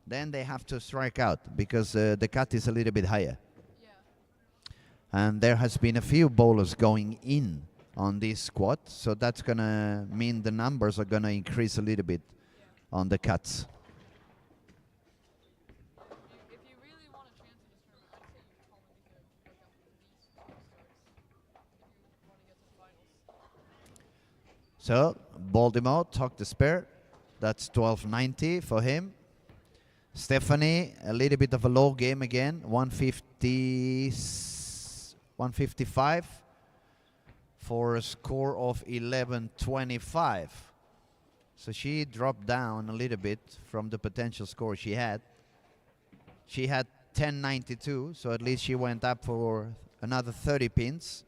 then they have to strike out because the cut is a little bit higher. Yeah. And there has been a few bowlers going in on this squad, so that's going to mean the numbers are going to increase a little bit on the cuts. If you really want a chance in this tournament, So Baltimore took the spare. That's 12.90 for him. Stephanie, a little bit of a low game again. 155 for a score of 11.25. So she dropped down a little bit from the potential score she had. She had 10.92, so at least she went up for another 30 pins.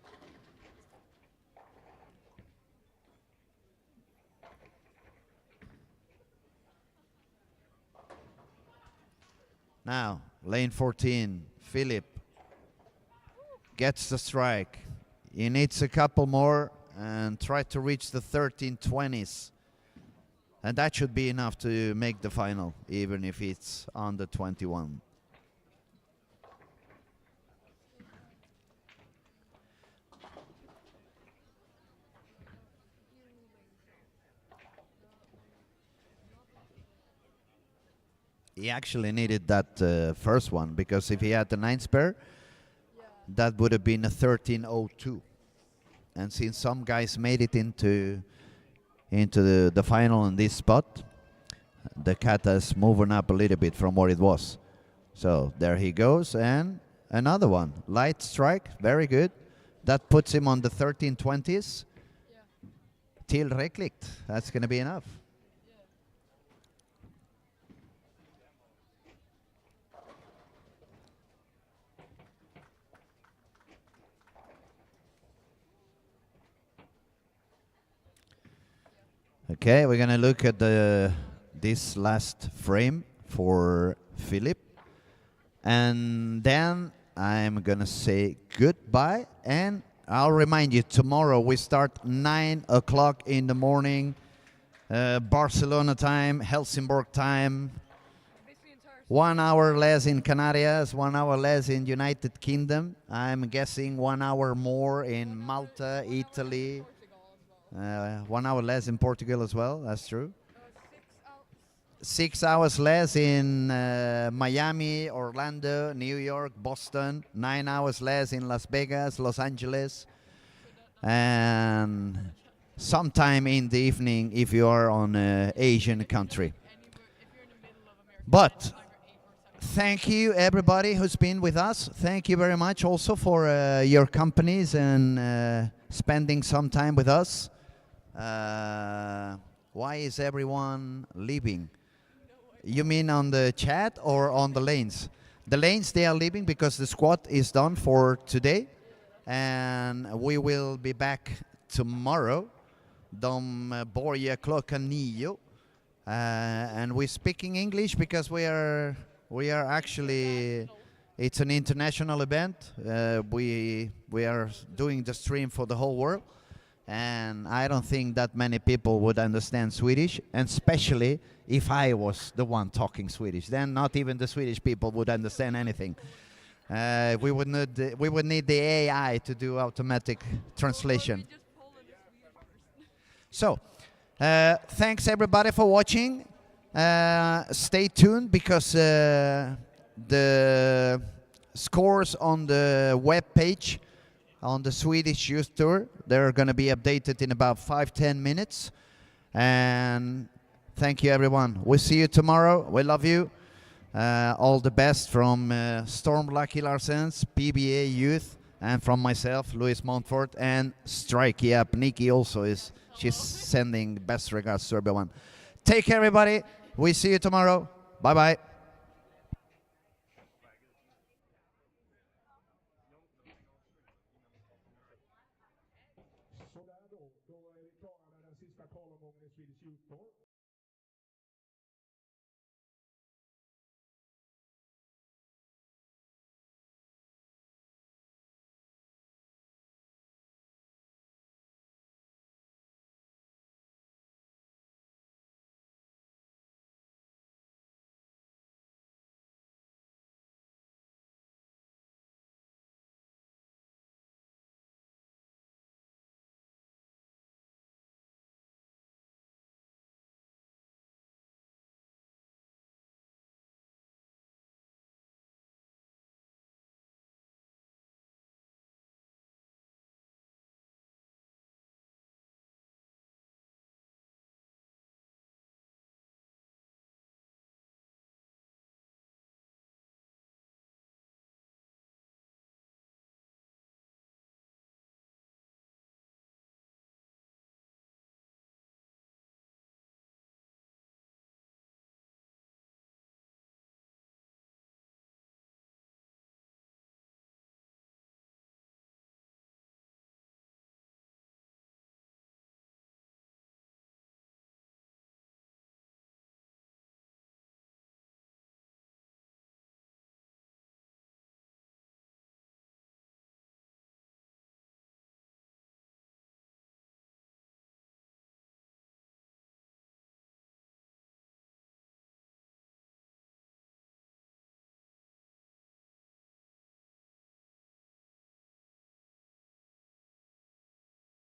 Now, lane 14, Philip gets the strike. He needs a couple more and try to reach the 1320s. And that should be enough to make the final, even if it's under 21. He actually needed that first one, because if he had the 9 spare, that would have been a 13.02. And since some guys made it into the final in this spot, the kata is moving up a little bit from what it was. So there he goes, and another one. Light strike, very good. That puts him on the 1320s. Till reklikt. That's going to be enough. Okay, we're gonna look at this last frame for Philip, and then I'm gonna say goodbye. And I'll remind you, tomorrow we start 9 o'clock in the morning, Barcelona time, Helsingborg time. 1 hour less in Canarias, 1 hour less in United Kingdom. I'm guessing 1 hour more in Malta, Italy. 1 hour less in Portugal as well, that's true. 6 hours less in Miami, Orlando, New York, Boston. 9 hours less in Las Vegas, Los Angeles. And sometime in the evening if you are on an Asian country. But thank you everybody who's been with us. Thank you very much also for your companies and spending some time with us. Why is everyone leaving? You mean on the chat or on the lanes? The lanes, they are leaving because the squat is done for today, and we will be back tomorrow. De börjar klockan 9. And we're speaking English because we are actually, it's an international event. We are doing the stream for the whole world. And I don't think that many people would understand Swedish, and especially if I was the one talking Swedish. Then not even the Swedish people would understand anything. We would need the AI to do automatic translation. So, thanks everybody for watching. Stay tuned because the scores on the web page on the Swedish Youth Tour, they're going to be updated in about 5-10 minutes. And thank you everyone. We'll see you tomorrow. We love you. All the best from Storm Lucky Larsens, PBA Youth, and from myself, Louis Montfort, and Strike. Yeah, Nikki also is. She's sending best regards to everyone. Take care everybody. We see you tomorrow. Bye bye.